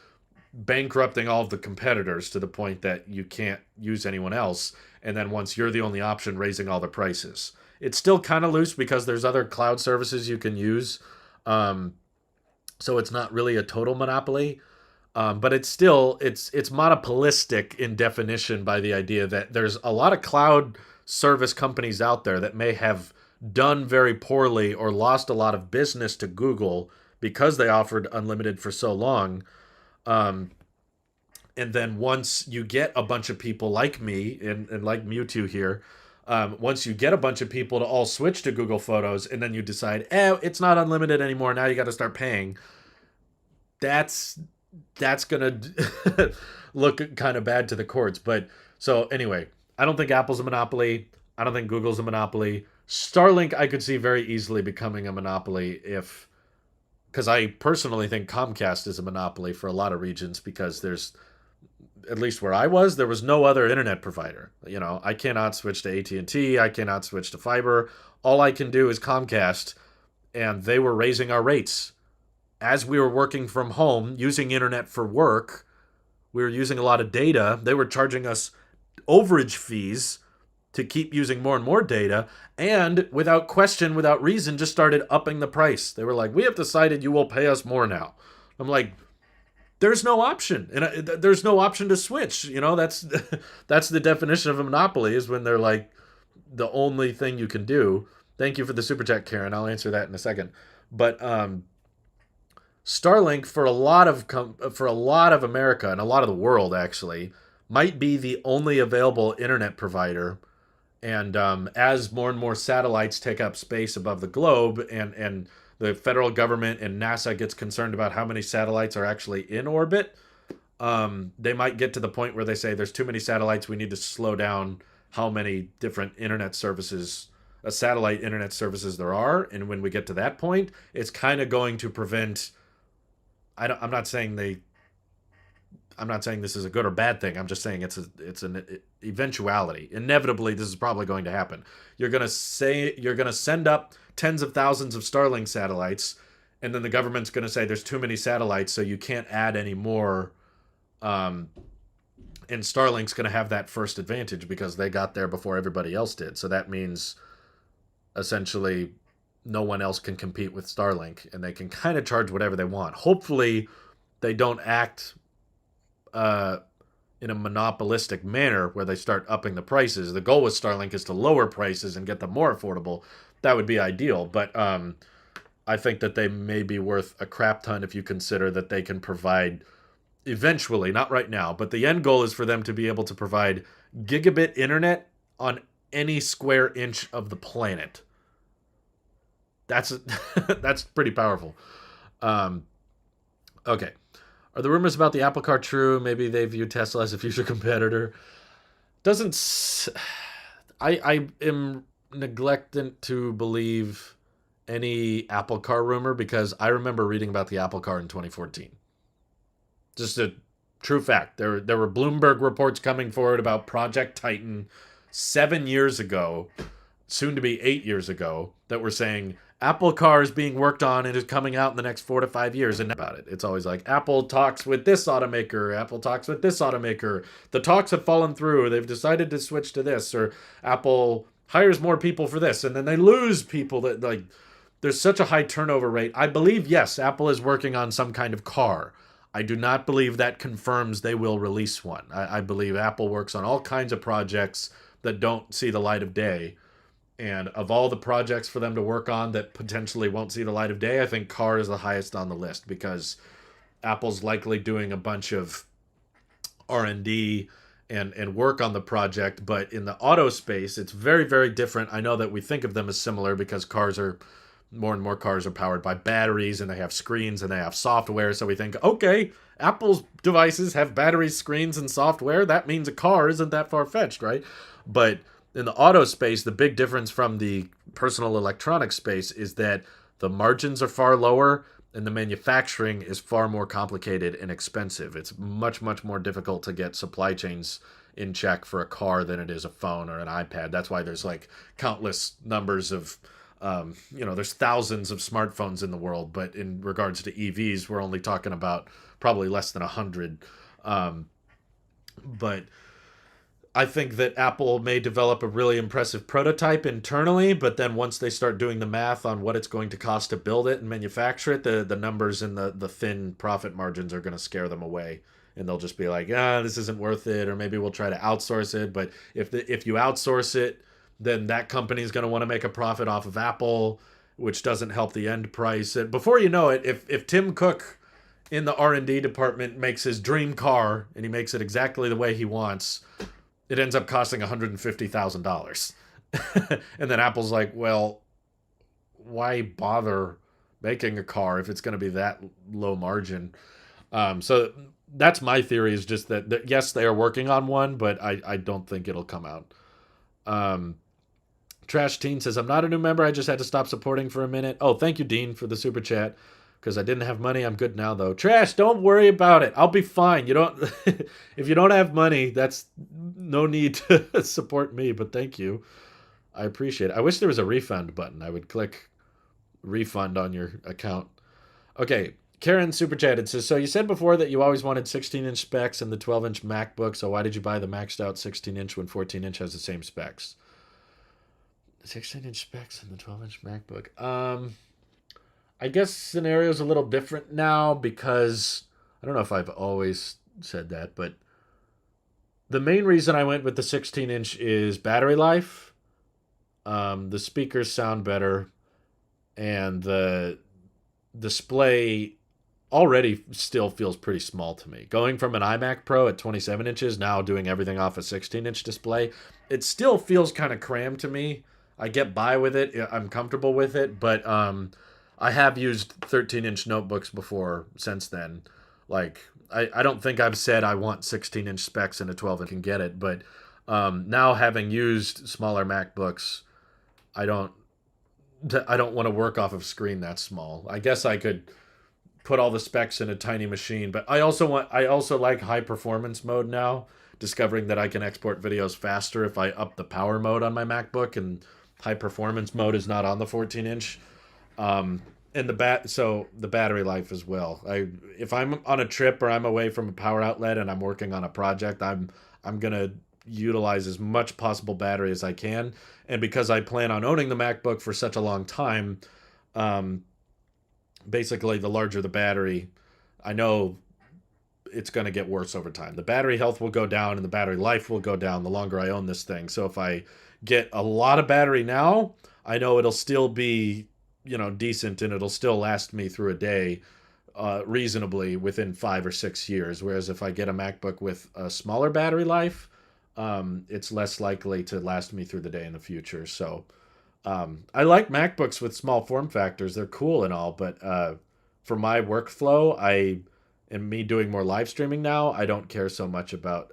bankrupting all of the competitors to the point that you can't use anyone else. And then once you're the only option, raising all the prices. It's still kind of loose because there's other cloud services you can use. Um, so it's not really a total monopoly. But it's monopolistic in definition by the idea that there's a lot of cloud service companies out there that may have done very poorly or lost a lot of business to Google because they offered unlimited for so long. Um, and then once you get a bunch of people like me and like Mewtwo here, once you get a bunch of people to all switch to Google Photos and then you decide, it's not unlimited anymore. Now you got to start paying. That's gonna look kind of bad to the courts. But so anyway, I don't think Apple's a monopoly. I don't think Google's a monopoly. Starlink, I could see very easily becoming a monopoly if, because I personally think Comcast is a monopoly for a lot of regions because there's, at least where I was, there was no other internet provider. I cannot switch to AT&T. I cannot switch to fiber. All I can do is Comcast, and they were raising our rates as we were working from home, using internet for work. We were using a lot of data. They were charging us overage fees to keep using more and more data, and without question, without reason, just started upping the price. They were like, we have decided you will pay us more now. I'm like, there's no option, and there's no option to switch. That's that's the definition of a monopoly, is when they're like the only thing you can do. Thank you for the super chat, Karen. I'll answer that in a second. But Starlink, for a lot of America and a lot of the world actually, might be the only available internet provider And as more and more satellites take up space above the globe, and the federal government and NASA gets concerned about how many satellites are actually in orbit, they might get to the point where they say there's too many satellites. We need to slow down how many different internet services, satellite internet services there are. And when we get to that point, it's kind of going to prevent. I'm not saying I'm not saying this is a good or bad thing. I'm just saying it's an eventuality. Inevitably, this is probably going to happen. You're gonna send up tens of thousands of Starlink satellites, and then the government's gonna say there's too many satellites, so you can't add any more. Um, and Starlink's gonna have that first advantage because they got there before everybody else did. So that means essentially no one else can compete with Starlink, and they can kind of charge whatever they want. Hopefully, they don't act uh, in a monopolistic manner where they start upping the prices. The goal with Starlink is to lower prices and get them more affordable. That would be ideal, but I think that they may be worth a crap ton if you consider that they can provide eventually, not right now, but the end goal is for them to be able to provide gigabit internet on any square inch of the planet. That's that's pretty powerful. Um, okay. Are the rumors about the Apple Car true? Maybe they view Tesla as a future competitor. Doesn't I am neglectant to believe any Apple Car rumor because I remember reading about the Apple Car in 2014. Just a true fact. There were Bloomberg reports coming forward about Project Titan 7 years ago, soon to be 8 years ago, that were saying Apple Car is being worked on and is coming out in the next 4 to 5 years. And about it, it's always like Apple talks with this automaker, Apple talks with this automaker. The talks have fallen through. They've decided to switch to this, or Apple hires more people for this, and then they lose people. That like there's such a high turnover rate. I believe yes, Apple is working on some kind of car. I do not believe that confirms they will release one. I believe Apple works on all kinds of projects that don't see the light of day. And of all the projects for them to work on that potentially won't see the light of day, I think car is the highest on the list because Apple's likely doing a bunch of R&D and work on the project. But in the auto space, it's very, very different. I know that we think of them as similar because cars are more and more cars are powered by batteries and they have screens and they have software. So we think, okay, Apple's devices have batteries, screens, and software. That means a car isn't that far fetched, right? But in the auto space, the big difference from the personal electronics space is that the margins are far lower and the manufacturing is far more complicated and expensive. It's much, much more difficult to get supply chains in check for a car than it is a phone or an iPad. That's why there's like countless numbers of there's thousands of smartphones in the world, but in regards to EVs, we're only talking about probably less than 100. But I think that Apple may develop a really impressive prototype internally, but then once they start doing the math on what it's going to cost to build it and manufacture it, the numbers and the thin profit margins are going to scare them away. And they'll just be like, this isn't worth it, or maybe we'll try to outsource it. But if you outsource it, then that company is going to want to make a profit off of Apple, which doesn't help the end price. And before you know it, if Tim Cook in the R&D department makes his dream car and he makes it exactly the way he wants, it ends up costing $150,000. And then Apple's like, well, why bother making a car if it's going to be that low margin? So that's my theory, is just that yes, they are working on one, but I don't think it'll come out. Trash Teen says, I'm not a new member. I just had to stop supporting for a minute. Oh, thank you, Dean, for the super chat. Because I didn't have money. I'm good now, though. Trash, don't worry about it. I'll be fine. You don't. If you don't have money, that's no need to support me. But thank you. I appreciate it. I wish there was a refund button. I would click refund on your account. Okay. Karen super chatted, says, so you said before that you always wanted 16-inch specs and the 12-inch MacBook. So why did you buy the maxed out 16-inch when 14-inch has the same specs? 16-inch specs and the 12-inch MacBook. I guess scenario's a little different now because I don't know if I've always said that, but the main reason I went with the 16-inch is battery life. The speakers sound better, and the display already still feels pretty small to me. Going from an iMac Pro at 27 inches, now doing everything off a 16-inch display, it still feels kind of crammed to me. I get by with it. I'm comfortable with it, but I have used 13-inch notebooks before since then. Like, I don't think I've said I want 16-inch specs in a 12 inch can get it, but now having used smaller MacBooks, I don't want to work off of screen that small. I guess I could put all the specs in a tiny machine, but I also like high performance mode now, discovering that I can export videos faster if I up the power mode on my MacBook, and high performance mode is not on the 14-inch. And the battery life as well. If I'm on a trip or I'm away from a power outlet and I'm working on a project, I'm going to utilize as much possible battery as I can. And because I plan on owning the MacBook for such a long time, basically the larger the battery, I know it's going to get worse over time. The battery health will go down and the battery life will go down the longer I own this thing. So if I get a lot of battery now, I know it'll still be, decent, and it'll still last me through a day reasonably within 5 or 6 years. Whereas if I get a MacBook with a smaller battery life, it's less likely to last me through the day in the future. So I like MacBooks with small form factors. They're cool and all, but for my workflow, and me doing more live streaming now, I don't care so much about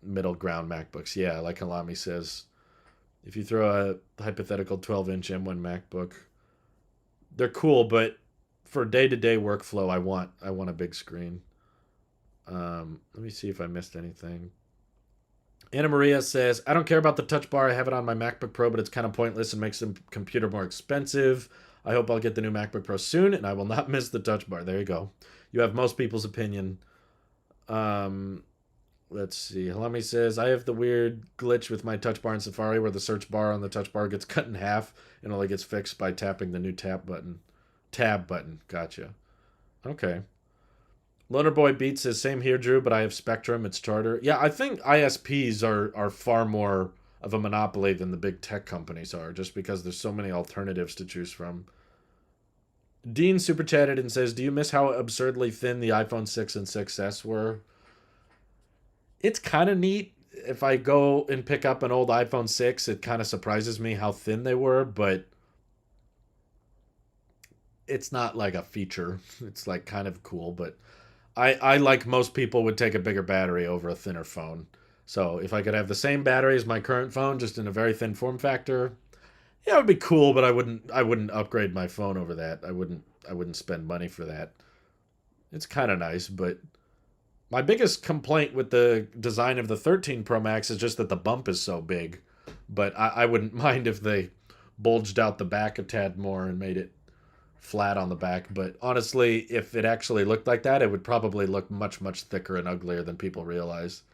middle ground MacBooks. Yeah, like Halami says, if you throw a hypothetical 12-inch M1 MacBook, they're cool, but for day-to-day workflow, I want a big screen. Let me see if I missed anything. Anna Maria says, I don't care about the touch bar. I have it on my MacBook Pro, but it's kind of pointless and makes the computer more expensive. I hope I'll get the new MacBook Pro soon, and I will not miss the touch bar. There you go. You have most people's opinion. Let's see. Halami says, I have the weird glitch with my touch bar in Safari where the search bar on the touch bar gets cut in half and only gets fixed by tapping the new tab button. Tab button. Gotcha. Okay. Loner Boy Beats says, same here, Drew, but I have Spectrum. It's Charter. Yeah, I think ISPs are far more of a monopoly than the big tech companies are, just because there's so many alternatives to choose from. Dean super chatted and says, do you miss how absurdly thin the iPhone 6 and 6S were? It's kind of neat. If I go and pick up an old iPhone 6, it kind of surprises me how thin they were, but it's not like a feature. It's like kind of cool, but I like most people would take a bigger battery over a thinner phone. So if I could have the same battery as my current phone, just in a very thin form factor, yeah, it would be cool, but I wouldn't upgrade my phone over that. I wouldn't spend money for that. It's kind of nice, but my biggest complaint with the design of the 13 Pro Max is just that the bump is so big. But I wouldn't mind if they bulged out the back a tad more and made it flat on the back. But honestly, if it actually looked like that, it would probably look much, much thicker and uglier than people realize.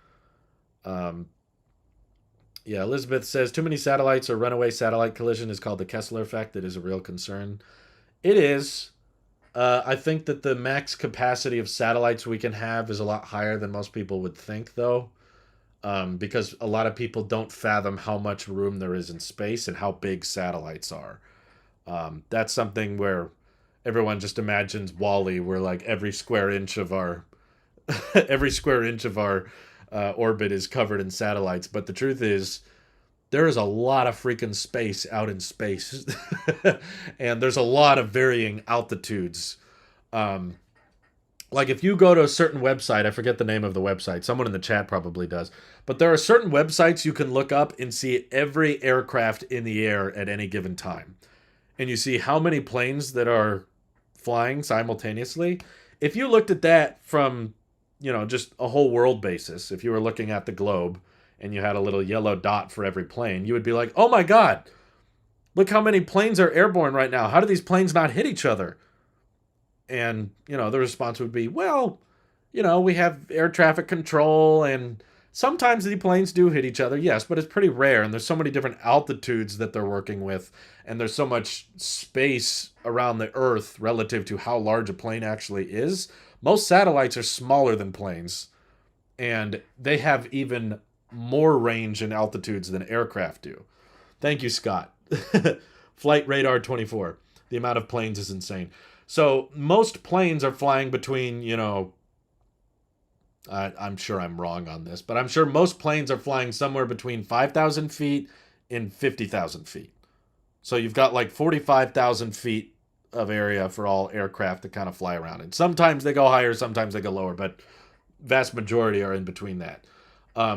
Yeah, Elizabeth says, too many satellites or runaway satellite collision is called the Kessler effect. It is a real concern. It is. I think that the max capacity of satellites we can have is a lot higher than most people would think, though, because a lot of people don't fathom how much room there is in space and how big satellites are. That's something where everyone just imagines Wall-E, where like every square inch of our orbit is covered in satellites. But the truth is, there is a lot of freaking space out in space. And there's a lot of varying altitudes. Like if you go to a certain website, I forget the name of the website, someone in the chat probably does, but there are certain websites you can look up and see every aircraft in the air at any given time. And you see how many planes that are flying simultaneously. If you looked at that from, just a whole world basis, if you were looking at the globe, and you had a little yellow dot for every plane, you would be like, oh my God, look how many planes are airborne right now. How do these planes not hit each other? And, the response would be, well, we have air traffic control and sometimes the planes do hit each other, yes, but it's pretty rare. And there's so many different altitudes that they're working with. And there's so much space around the Earth relative to how large a plane actually is. Most satellites are smaller than planes. And they have even more range and altitudes than aircraft do. Thank you, Scott. Flight Radar 24. The amount of planes is insane. So most planes are flying between, I'm sure I'm wrong on this, but I'm sure most planes are flying somewhere between 5,000 feet and 50,000 feet. So you've got like 45,000 feet of area for all aircraft to kind of fly around. And sometimes they go higher, sometimes they go lower, but vast majority are in between that.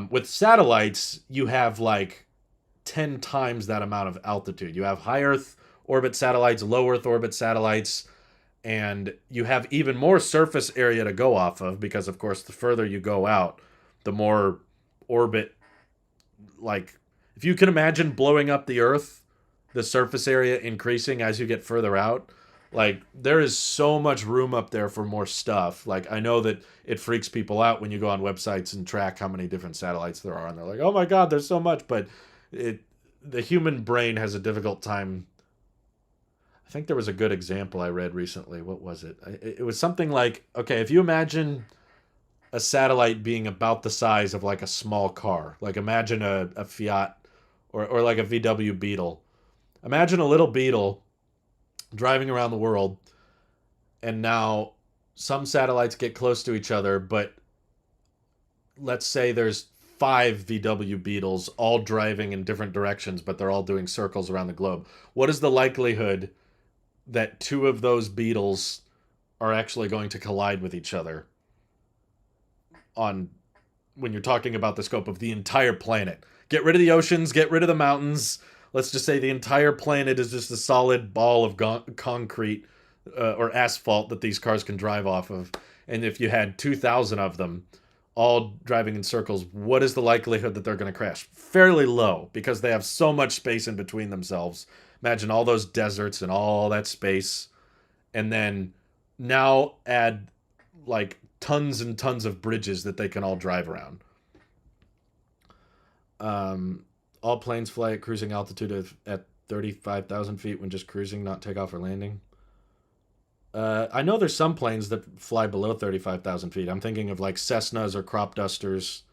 With satellites, you have like 10 times that amount of altitude. You have high Earth orbit satellites, low Earth orbit satellites, and you have even more surface area to go off of because, of course, the further you go out, the more orbit. Like, if you can imagine blowing up the Earth, the surface area increasing as you get further out, like, there is so much room up there for more stuff. Like, I know that it freaks people out when you go on websites and track how many different satellites there are, and they're like, oh my God, there's so much. But it the human brain has a difficult time. I think there was a good example I read recently. What was it? It was something like, okay, if you imagine a satellite being about the size of like a small car, like imagine a Fiat or like a VW Beetle. Imagine a little Beetle driving around the world, and now some satellites get close to each other, but let's say there's five VW Beetles all driving in different directions, but they're all doing circles around the globe. What is the likelihood that two of those Beetles are actually going to collide with each other on when you're talking about the scope of the entire planet? Get rid of the oceans, get rid of the mountains. Let's just say the entire planet is just a solid ball of concrete or asphalt that these cars can drive off of. And if you had 2,000 of them all driving in circles, what is the likelihood that they're going to crash? Fairly low, because they have so much space in between themselves. Imagine all those deserts and all that space. And then now add like tons and tons of bridges that they can all drive around. All planes fly at cruising altitude at 35,000 feet when just cruising, not takeoff or landing. I know there's some planes that fly below 35,000 feet. I'm thinking of like Cessnas or crop dusters.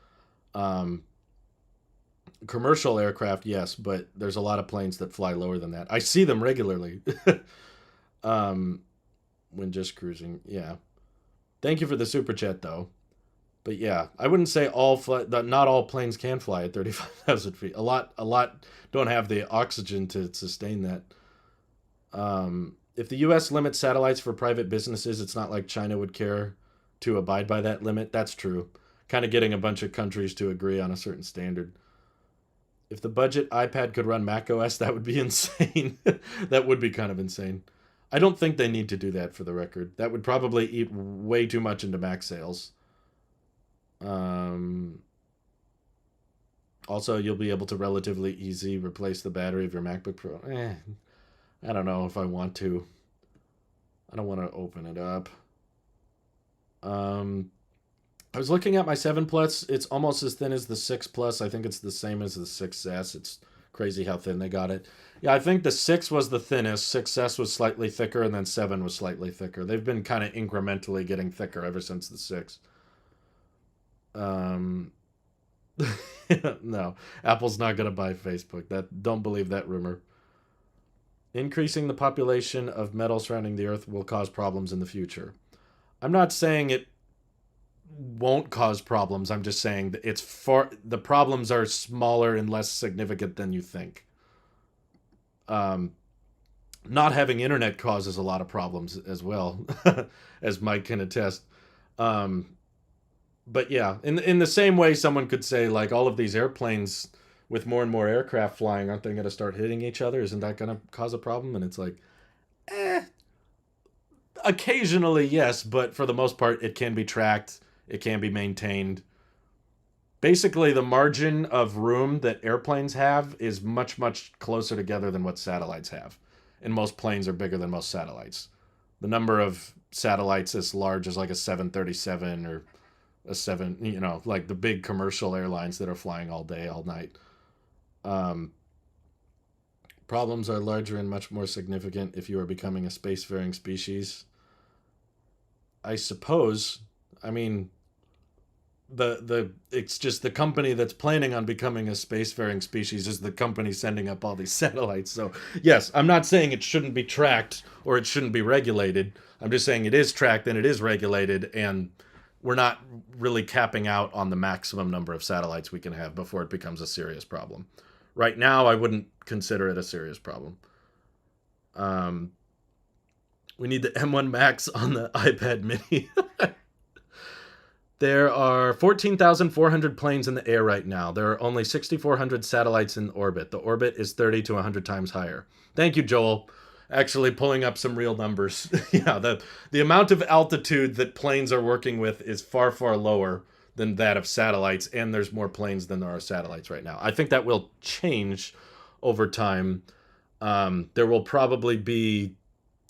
Commercial aircraft, yes, but there's a lot of planes that fly lower than that. I see them regularly. When just cruising, yeah. Thank you for the super chat, though. But yeah, I wouldn't say not all planes can fly at 35,000 feet. A lot don't have the oxygen to sustain that. If the U.S. limits satellites for private businesses, it's not like China would care to abide by that limit. That's true. Kind of getting a bunch of countries to agree on a certain standard. If the budget iPad could run macOS, that would be insane. That would be kind of insane. I don't think they need to do that, for the record. That would probably eat way too much into Mac sales. Also, you'll be able to relatively easy replace the battery of your MacBook Pro. I don't know if I want to. I don't want to open it up. I was looking at my 7 Plus. It's almost as thin as the 6 Plus. I think it's the same as the 6S. It's crazy how thin they got it. Yeah, I think the 6 was the thinnest. 6S was slightly thicker, and then 7 was slightly thicker. They've been kind of incrementally getting thicker ever since the 6. No, Apple's not going to buy Facebook. Don't believe that rumor. Increasing the population of metal surrounding the Earth will cause problems in the future. I'm not saying it won't cause problems. I'm just saying that the problems are smaller and less significant than you think. Not having internet causes a lot of problems as well, as Mike can attest. But yeah, in the same way, someone could say, like, all of these airplanes with more and more aircraft flying, aren't they going to start hitting each other? Isn't that going to cause a problem? And it's like, occasionally, yes, but for the most part, it can be tracked. It can be maintained. Basically, the margin of room that airplanes have is much, much closer together than what satellites have. And most planes are bigger than most satellites. The number of satellites as large as like a 737 or a 7, like the big commercial airlines that are flying all day, all night. Problems are larger and much more significant if you are becoming a spacefaring species. I suppose. I mean, the it's just the company that's planning on becoming a spacefaring species is the company sending up all these satellites. So yes, I'm not saying it shouldn't be tracked or it shouldn't be regulated. I'm just saying it is tracked and it is regulated, and we're not really capping out on the maximum number of satellites we can have before it becomes a serious problem. Right now, I wouldn't consider it a serious problem. Um, we need the M1 Max on the iPad Mini. There are 14,400 planes in the air right now. There are only 6,400 satellites in orbit. The orbit is 30 to 100 times higher. Thank you, Joel. Actually, pulling up some real numbers. Yeah, the amount of altitude that planes are working with is far, far lower than that of satellites, and there's more planes than there are satellites right now. I think that will change over time. There will probably be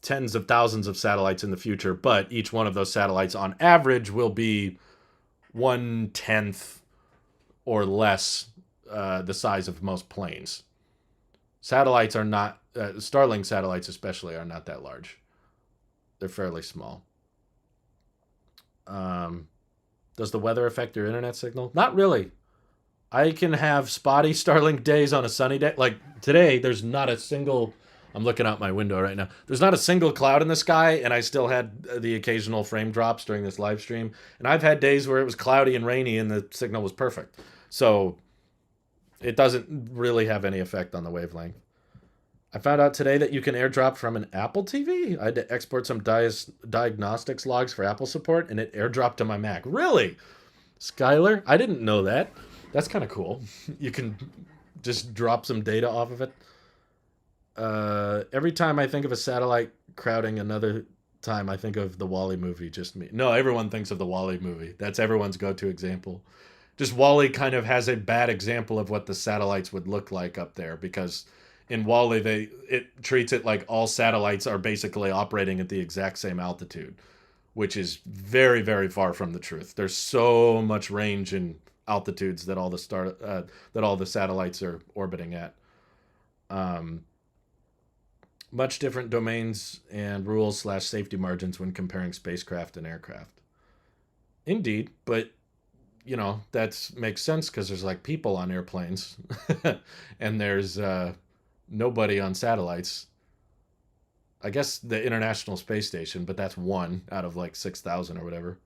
tens of thousands of satellites in the future, but each one of those satellites on average will be 1/10 or less the size of most planes. Satellites are not, Starlink satellites especially, are not that large. They're fairly small. Um, does the weather affect your internet signal? Not really. I can have spotty Starlink days on a sunny day. Like today, there's not a single. I'm looking out my window right now. There's not a single cloud in the sky, and I still had the occasional frame drops during this live stream. And I've had days where it was cloudy and rainy, and the signal was perfect. So it doesn't really have any effect on the wavelength. I found out today that you can airdrop from an Apple TV. I had to export some diagnostics logs for Apple support, and it airdropped to my Mac. Really? Skylar? I didn't know that. That's kind of cool. You can just drop some data off of it. Every time I think of a satellite crowding another time, I think of the Wall-E movie. Just me. No, everyone thinks of the Wall-E movie. That's everyone's go-to example. Just Wall-E kind of has a bad example of what the satellites would look like up there, because in Wall-E it treats it like all satellites are basically operating at the exact same altitude, which is very, very far from the truth. There's so much range in altitudes that all the satellites are orbiting at. Um, Much different domains and rules / safety margins when comparing spacecraft and aircraft. Indeed, but that makes sense because there's like people on airplanes, and there's nobody on satellites. I guess the International Space Station, but that's one out of like 6,000 or whatever.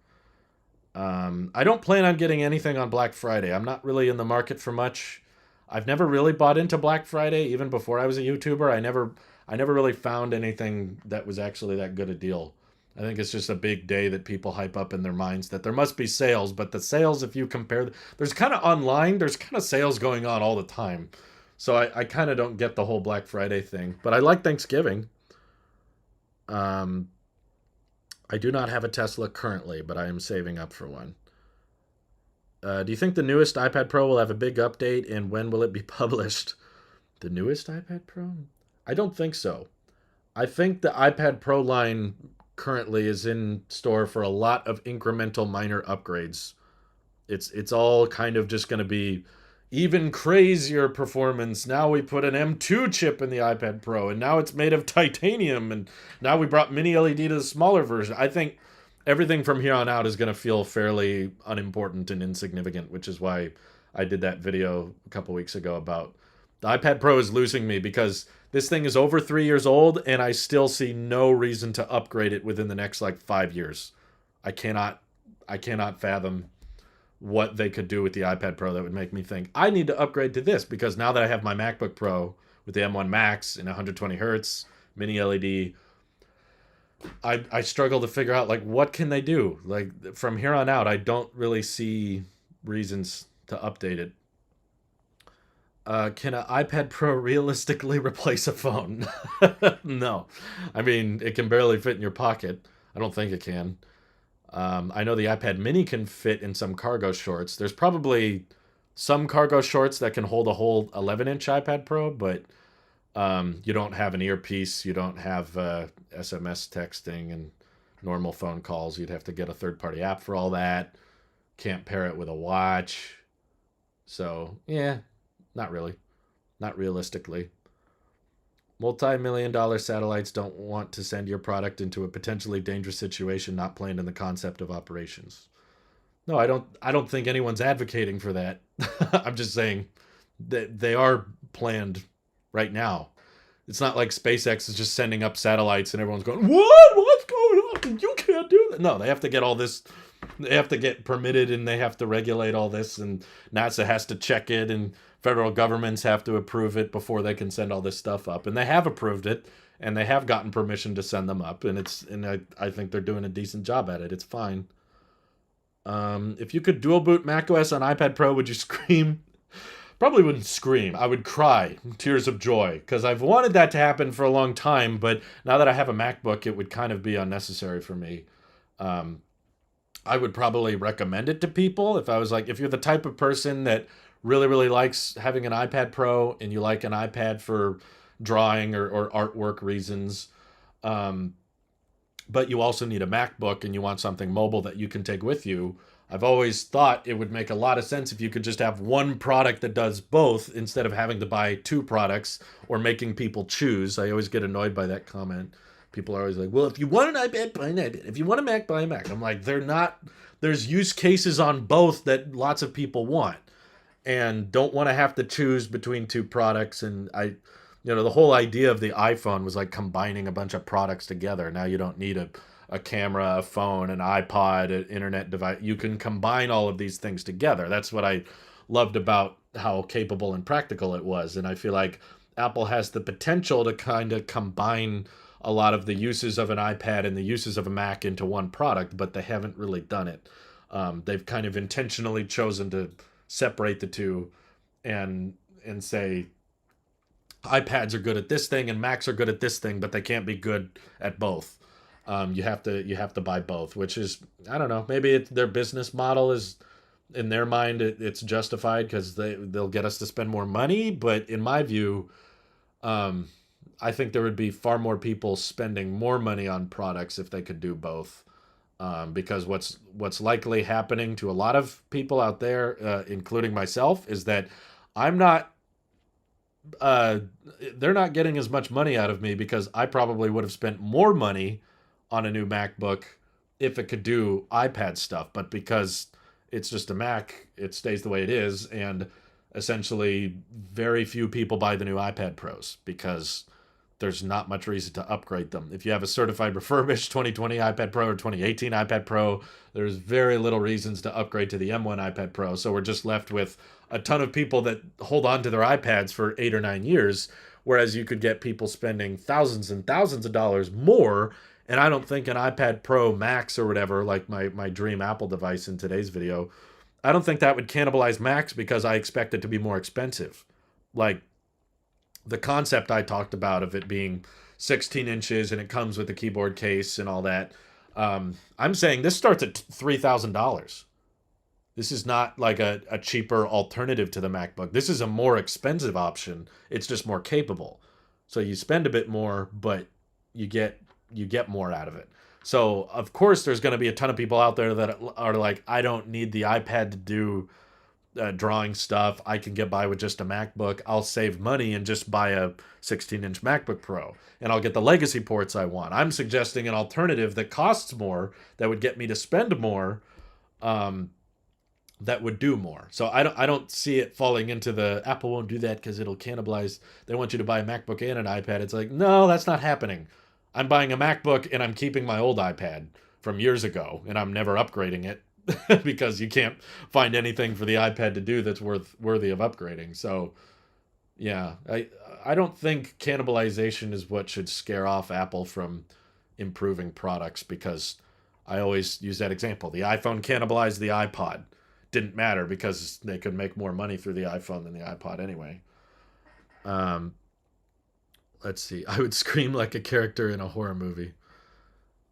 I don't plan on getting anything on Black Friday. I'm not really in the market for much. I've never really bought into Black Friday, even before I was a YouTuber. I never really found anything that was actually that good a deal. I think it's just a big day that people hype up in their minds that there must be sales, but the sales, if you compare, there's kind of online, there's kind of sales going on all the time. So I kind of don't get the whole Black Friday thing, but I like Thanksgiving. Um, I do not have a Tesla currently, but I am saving up for one. Do you think the newest iPad Pro will have a big update, and when will it be published? The newest iPad Pro? I don't think so. I think the iPad Pro line currently is in store for a lot of incremental minor upgrades. It's all kind of just going to be even crazier performance. Now we put an M2 chip in the iPad Pro, and now it's made of titanium, and now we brought mini LED to the smaller version. I think everything from here on out is going to feel fairly unimportant and insignificant, which is why I did that video a couple weeks ago about the iPad Pro is losing me, because this thing is over 3 years old, and I still see no reason to upgrade it within the next like 5 years. I cannot fathom what they could do with the iPad Pro that would make me think I need to upgrade to this, because now that I have my MacBook Pro with the M1 Max and 120 hertz mini LED, I struggle to figure out like what can they do. Like from here on out, I don't really see reasons to update it. Can an iPad Pro realistically replace a phone? No. I mean, it can barely fit in your pocket. I don't think it can. I know the iPad mini can fit in some cargo shorts. There's probably some cargo shorts that can hold a whole 11-inch iPad Pro, but you don't have an earpiece. You don't have SMS texting and normal phone calls. You'd have to get a third-party app for all that. Can't pair it with a watch. So, yeah, not really. Not realistically. Multi-million-dollar satellites don't want to send your product into a potentially dangerous situation not planned in the concept of operations. No, I don't think anyone's advocating for that. I'm just saying that they are planned right now. It's not like SpaceX is just sending up satellites and everyone's going, "What? What's going on? You can't do that." No, they have to get all this. They have to get permitted and they have to regulate all this, and NASA has to check it, and federal governments have to approve it before they can send all this stuff up. And they have approved it, and they have gotten permission to send them up, and I think they're doing a decent job at it. It's fine. If you could dual boot macOS on iPad Pro, would you scream? Probably wouldn't scream. I would cry tears of joy because I've wanted that to happen for a long time. But now that I have a MacBook, it would kind of be unnecessary for me. Um, I would probably recommend it to people if I was like, if you're the type of person that really, really likes having an iPad Pro and you like an iPad for drawing or artwork reasons, um, but you also need a MacBook and you want something mobile that you can take with you. I've always thought it would make a lot of sense if you could just have one product that does both instead of having to buy two products or making people choose. I always get annoyed by that comment. People are always like, well, if you want an iPad, buy an iPad. If you want a Mac, buy a Mac. I'm like, they're not, there's use cases on both that lots of people want and don't want to have to choose between two products. And the whole idea of the iPhone was like combining a bunch of products together. Now you don't need a camera, a phone, an iPod, an internet device. You can combine all of these things together. That's what I loved about how capable and practical it was. And I feel like Apple has the potential to kind of combine a lot of the uses of an iPad and the uses of a Mac into one product, but they haven't really done it. They've kind of intentionally chosen to separate the two and say iPads are good at this thing and Macs are good at this thing, but they can't be good at both. You have to buy both, which is, I don't know, maybe their business model is in their mind it's justified because they'll get us to spend more money. But in my view, um, I think there would be far more people spending more money on products if they could do both. Because what's likely happening to a lot of people out there, including myself, is that I'm not uh, they're not getting as much money out of me because I probably would have spent more money on a new MacBook if it could do iPad stuff. But because it's just a Mac, it stays the way it is. And essentially, very few people buy the new iPad Pros because there's not much reason to upgrade them. If you have a certified refurbished 2020 iPad Pro or 2018 iPad Pro, there's very little reasons to upgrade to the M1 iPad Pro. So we're just left with a ton of people that hold on to their iPads for 8 or 9 years, whereas you could get people spending thousands and thousands of dollars more. And I don't think an iPad Pro Max or whatever, like my dream Apple device in today's video, I don't think that would cannibalize Macs because I expect it to be more expensive. Like the concept I talked about of it being 16 inches and it comes with the keyboard case and all that. I'm saying this starts at $3,000. This is not like a cheaper alternative to the MacBook. This is a more expensive option. It's just more capable. So you spend a bit more, but you get you get more out of it. So of course there's going to be a ton of people out there that are like, I don't need the iPad to do drawing stuff. I can get by with just a MacBook. I'll save money and just buy a 16-inch MacBook Pro, and I'll get the legacy ports I want. I'm suggesting an alternative that costs more, that would get me to spend more, um, that would do more. So I don't see it falling into the Apple won't do that because it'll cannibalize. They want you to buy a MacBook and an iPad. It's like, no, that's not happening. I'm buying a MacBook and I'm keeping my old iPad from years ago, and I'm never upgrading it because you can't find anything for the iPad to do that's worthy of upgrading. So yeah, I don't think cannibalization is what should scare off Apple from improving products, because I always use that example. The iPhone cannibalized the iPod. Didn't matter because they could make more money through the iPhone than the iPod anyway. Um, let's see. I would scream like a character in a horror movie.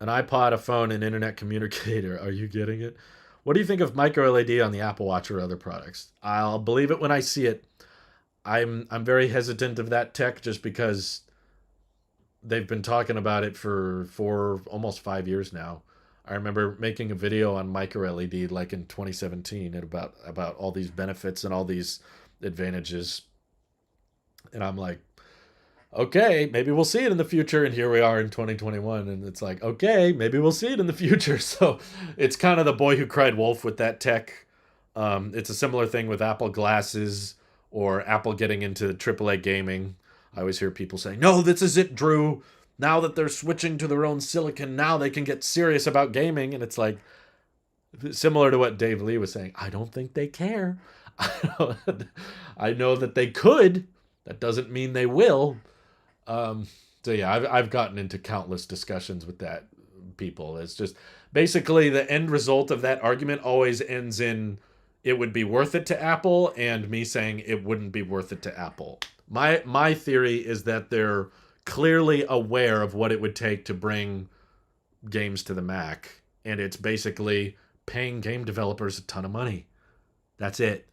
An iPod, a phone, an internet communicator. Are you getting it? What do you think of micro LED on the Apple Watch or other products? I'll believe it when I see it. I'm very hesitant of that tech just because they've been talking about it for almost 5 years now. I remember making a video on micro LED like in 2017 and about all these benefits and all these advantages, and I'm like, okay, maybe we'll see it in the future. And here we are in 2021. And it's like, okay, maybe we'll see it in the future. So it's kind of the boy who cried wolf with that tech. It's a similar thing with Apple glasses or Apple getting into AAA gaming. I always hear people saying, no, this is it, Drew. Now that they're switching to their own silicon, now they can get serious about gaming. And it's like, similar to what Dave Lee was saying, I don't think they care. I know that they could. That doesn't mean they will. Um, so yeah, I've gotten into countless discussions with that people. It's just basically the end result of that argument always ends in it would be worth it to Apple and me saying it wouldn't be worth it to Apple. My theory is that they're clearly aware of what it would take to bring games to the Mac, and it's basically paying game developers a ton of money. That's it.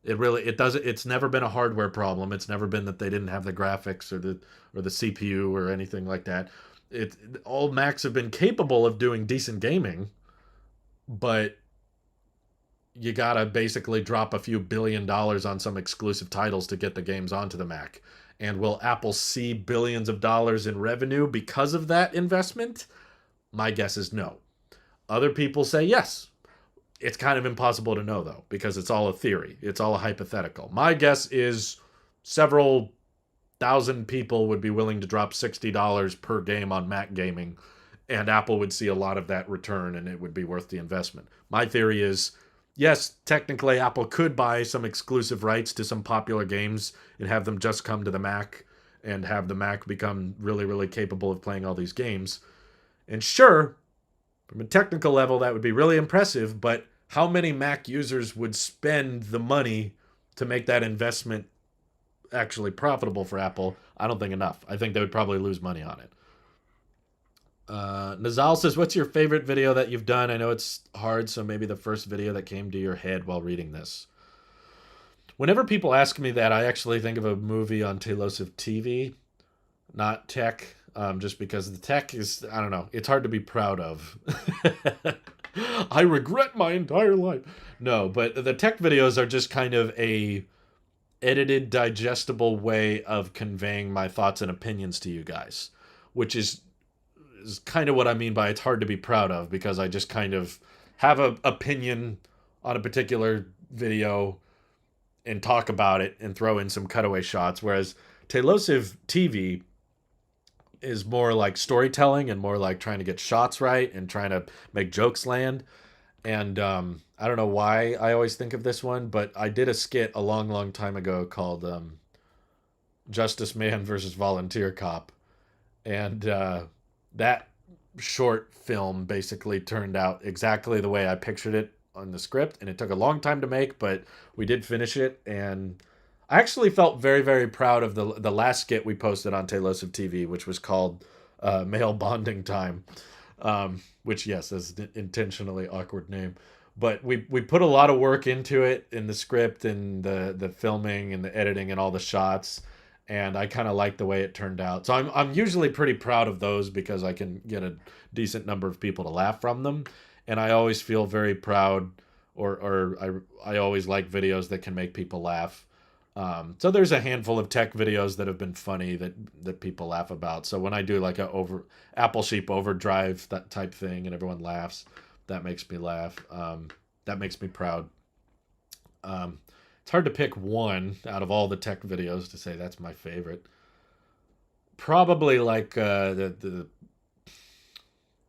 It doesn't, it's never been a hardware problem. It's never been that they didn't have the graphics or the CPU or anything like that. It All Macs have been capable of doing decent gaming, but you gotta basically drop a few $1 billion on some exclusive titles to get the games onto the Mac. And will Apple see billions of dollars in revenue because of that investment? My guess is no. Other people say yes. It's kind of impossible to know, though, because it's all a theory. It's all a hypothetical. My guess is several thousand people would be willing to drop $60 per game on Mac gaming, and Apple would see a lot of that return, and it would be worth the investment. My theory is, yes, technically Apple could buy some exclusive rights to some popular games and have them just come to the Mac and have the Mac become really, really capable of playing all these games. And sure, from a technical level, that would be really impressive, but how many Mac users would spend the money to make that investment actually profitable for Apple? I don't think enough. I think they would probably lose money on it. Nazal says, what's your favorite video that you've done? I know it's hard, so maybe the first video that came to your head while reading this. Whenever people ask me that, I actually think of a movie on Tailosive TV, not tech, just because the tech is, I don't know, it's hard to be proud of. I regret my entire life. No, but the tech videos are just kind of a edited, digestible way of conveying my thoughts and opinions to you guys, which is kind of what I mean by it's hard to be proud of, because I just kind of have an opinion on a particular video and talk about it and throw in some cutaway shots, whereas Tailosive TV is more like storytelling and more like trying to get shots right and trying to make jokes land. And I don't know why I always think of this one, but I did a skit a long, long time ago called Justice Man versus Volunteer Cop. And that short film basically turned out exactly the way I pictured it on the script. And it took a long time to make, but we did finish it. And I actually felt very, very proud of the last skit we posted on Tailosive TV, which was called Male Bonding Time, which, yes, is an intentionally awkward name. But we put a lot of work into it in the script and the filming and the editing and all the shots. And I kind of like the way it turned out. So I'm usually pretty proud of those because I can get a decent number of people to laugh from them. And I always feel very proud, or I always like videos that can make people laugh. So there's a handful of tech videos that have been funny that people laugh about. So when I do like a Apple Sheep Overdrive, that type thing, and everyone laughs, that makes me laugh. That makes me proud. It's hard to pick one out of all the tech videos to say that's my favorite. Probably like the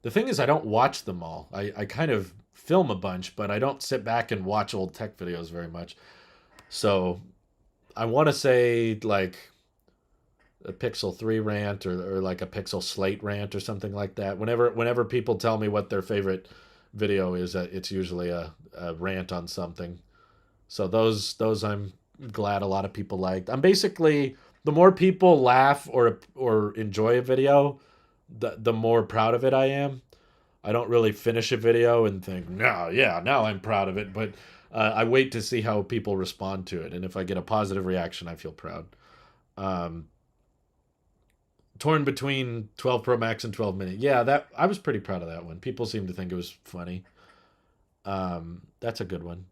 thing is I don't watch them all. I kind of film a bunch, but I don't sit back and watch old tech videos very much. So I want to say like a Pixel 3 rant or like a Pixel Slate rant or something like that. Whenever people tell me what their favorite video is, it's usually a rant on something. So those I'm glad a lot of people liked. I'm basically, the more people laugh or enjoy a video, the more proud of it I am. I don't really finish a video and think, no, yeah, now I'm proud of it. But I wait to see how people respond to it. And if I get a positive reaction, I feel proud. Um, Torn between 12 Pro Max and 12 Mini. Yeah, that I was pretty proud of that one. People seem to think it was funny. That's a good one.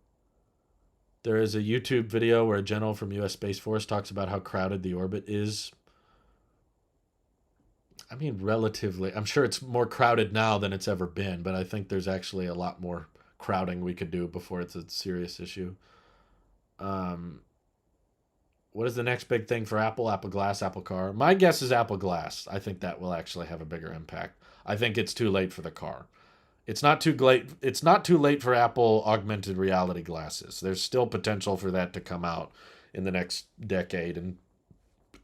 There is a YouTube video where a general from U.S. Space Force talks about how crowded the orbit is. I mean, relatively. I'm sure it's more crowded now than it's ever been, but I think there's actually a lot more crowding we could do before it's a serious issue. Um, what is the next big thing for Apple? Apple Glass, Apple Car? My guess is Apple Glass. I think that will actually have a bigger impact. I think it's too late for the car. It's not too late. It's not too late for Apple augmented reality glasses. There's still potential for that to come out in the next decade and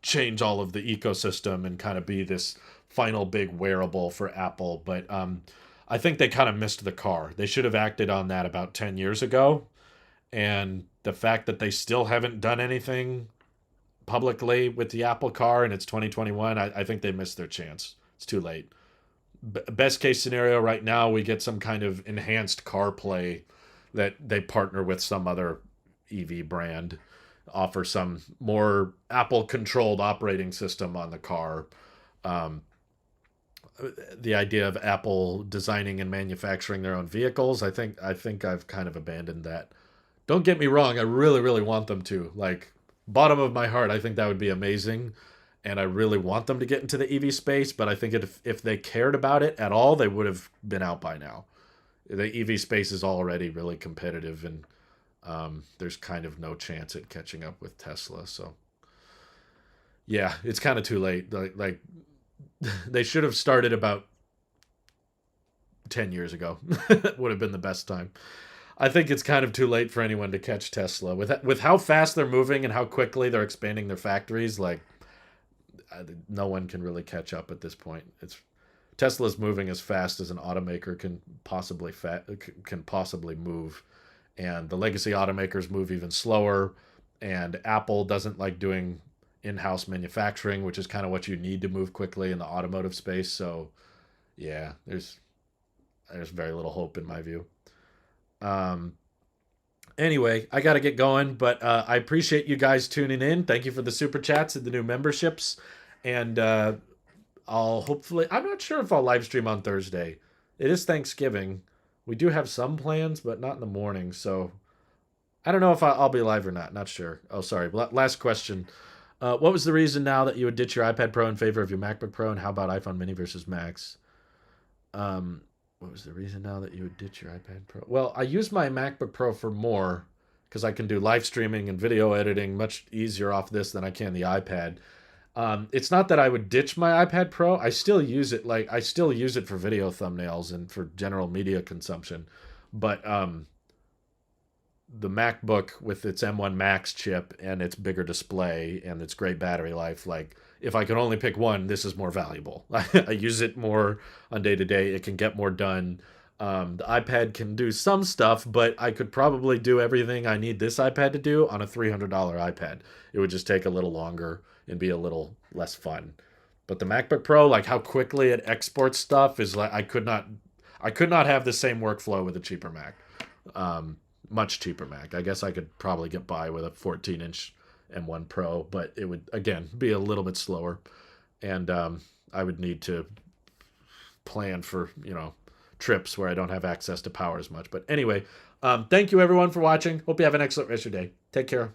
change all of the ecosystem and kind of be this final big wearable for Apple. But I think they kind of missed the car. They should have acted on that about 10 years ago. And the fact that they still haven't done anything publicly with the Apple car and it's 2021, I think they missed their chance. It's too late. Best case scenario right now, we get some kind of enhanced CarPlay that they partner with some other EV brand, offer some more Apple controlled operating system on the car. Um, the idea of Apple designing and manufacturing their own vehicles, I think I've kind of abandoned that. Don't get me wrong, I really really want them to. Like, bottom of my heart, I think that would be amazing, and I really want them to get into the EV space, but I think if they cared about it at all, they would have been out by now. The EV space is already really competitive, and there's kind of no chance at catching up with Tesla. So yeah, it's kind of too late. Like they should have started about 10 years ago. Would have been the best time. I think it's kind of too late for anyone to catch Tesla with how fast they're moving and how quickly they're expanding their factories. Like, no one can really catch up at this point. It's Tesla's moving as fast as an automaker can possibly move, and the legacy automakers move even slower. And Apple doesn't like doing in-house manufacturing, which is kind of what you need to move quickly in the automotive space. So yeah, there's very little hope in my view. Um, anyway, I got to get going, but I appreciate you guys tuning in. Thank you for the super chats and the new memberships. And I'll hopefully, I'm not sure if I'll live stream on Thursday. It is Thanksgiving. We do have some plans, but not in the morning. So I don't know if I'll be live or not. Not sure. Oh, sorry. Last question. What was the reason now that you would ditch your iPad Pro in favor of your MacBook Pro? And how about iPhone Mini versus Max? What was the reason now that you would ditch your iPad Pro? Well, I use my MacBook Pro for more because I can do live streaming and video editing much easier off this than I can the iPad. It's not that I would ditch my iPad Pro. I still use it. Like, I still use it for video thumbnails and for general media consumption. But the MacBook with its M1 Max chip and its bigger display and its great battery life, like, if I could only pick one, this is more valuable. I use it more on day to day. It can get more done. The iPad can do some stuff, but I could probably do everything I need this iPad to do on a $300 iPad. It would just take a little longer and be a little less fun. But the MacBook Pro, like how quickly it exports stuff, is like I could not have the same workflow with a cheaper Mac. Much cheaper Mac. I guess I could probably get by with a 14-inch M1 Pro, but it would again be a little bit slower, and I would need to plan for trips where I don't have access to power as much. But anyway, thank you everyone for watching. Hope you have an excellent rest of your day. Take care.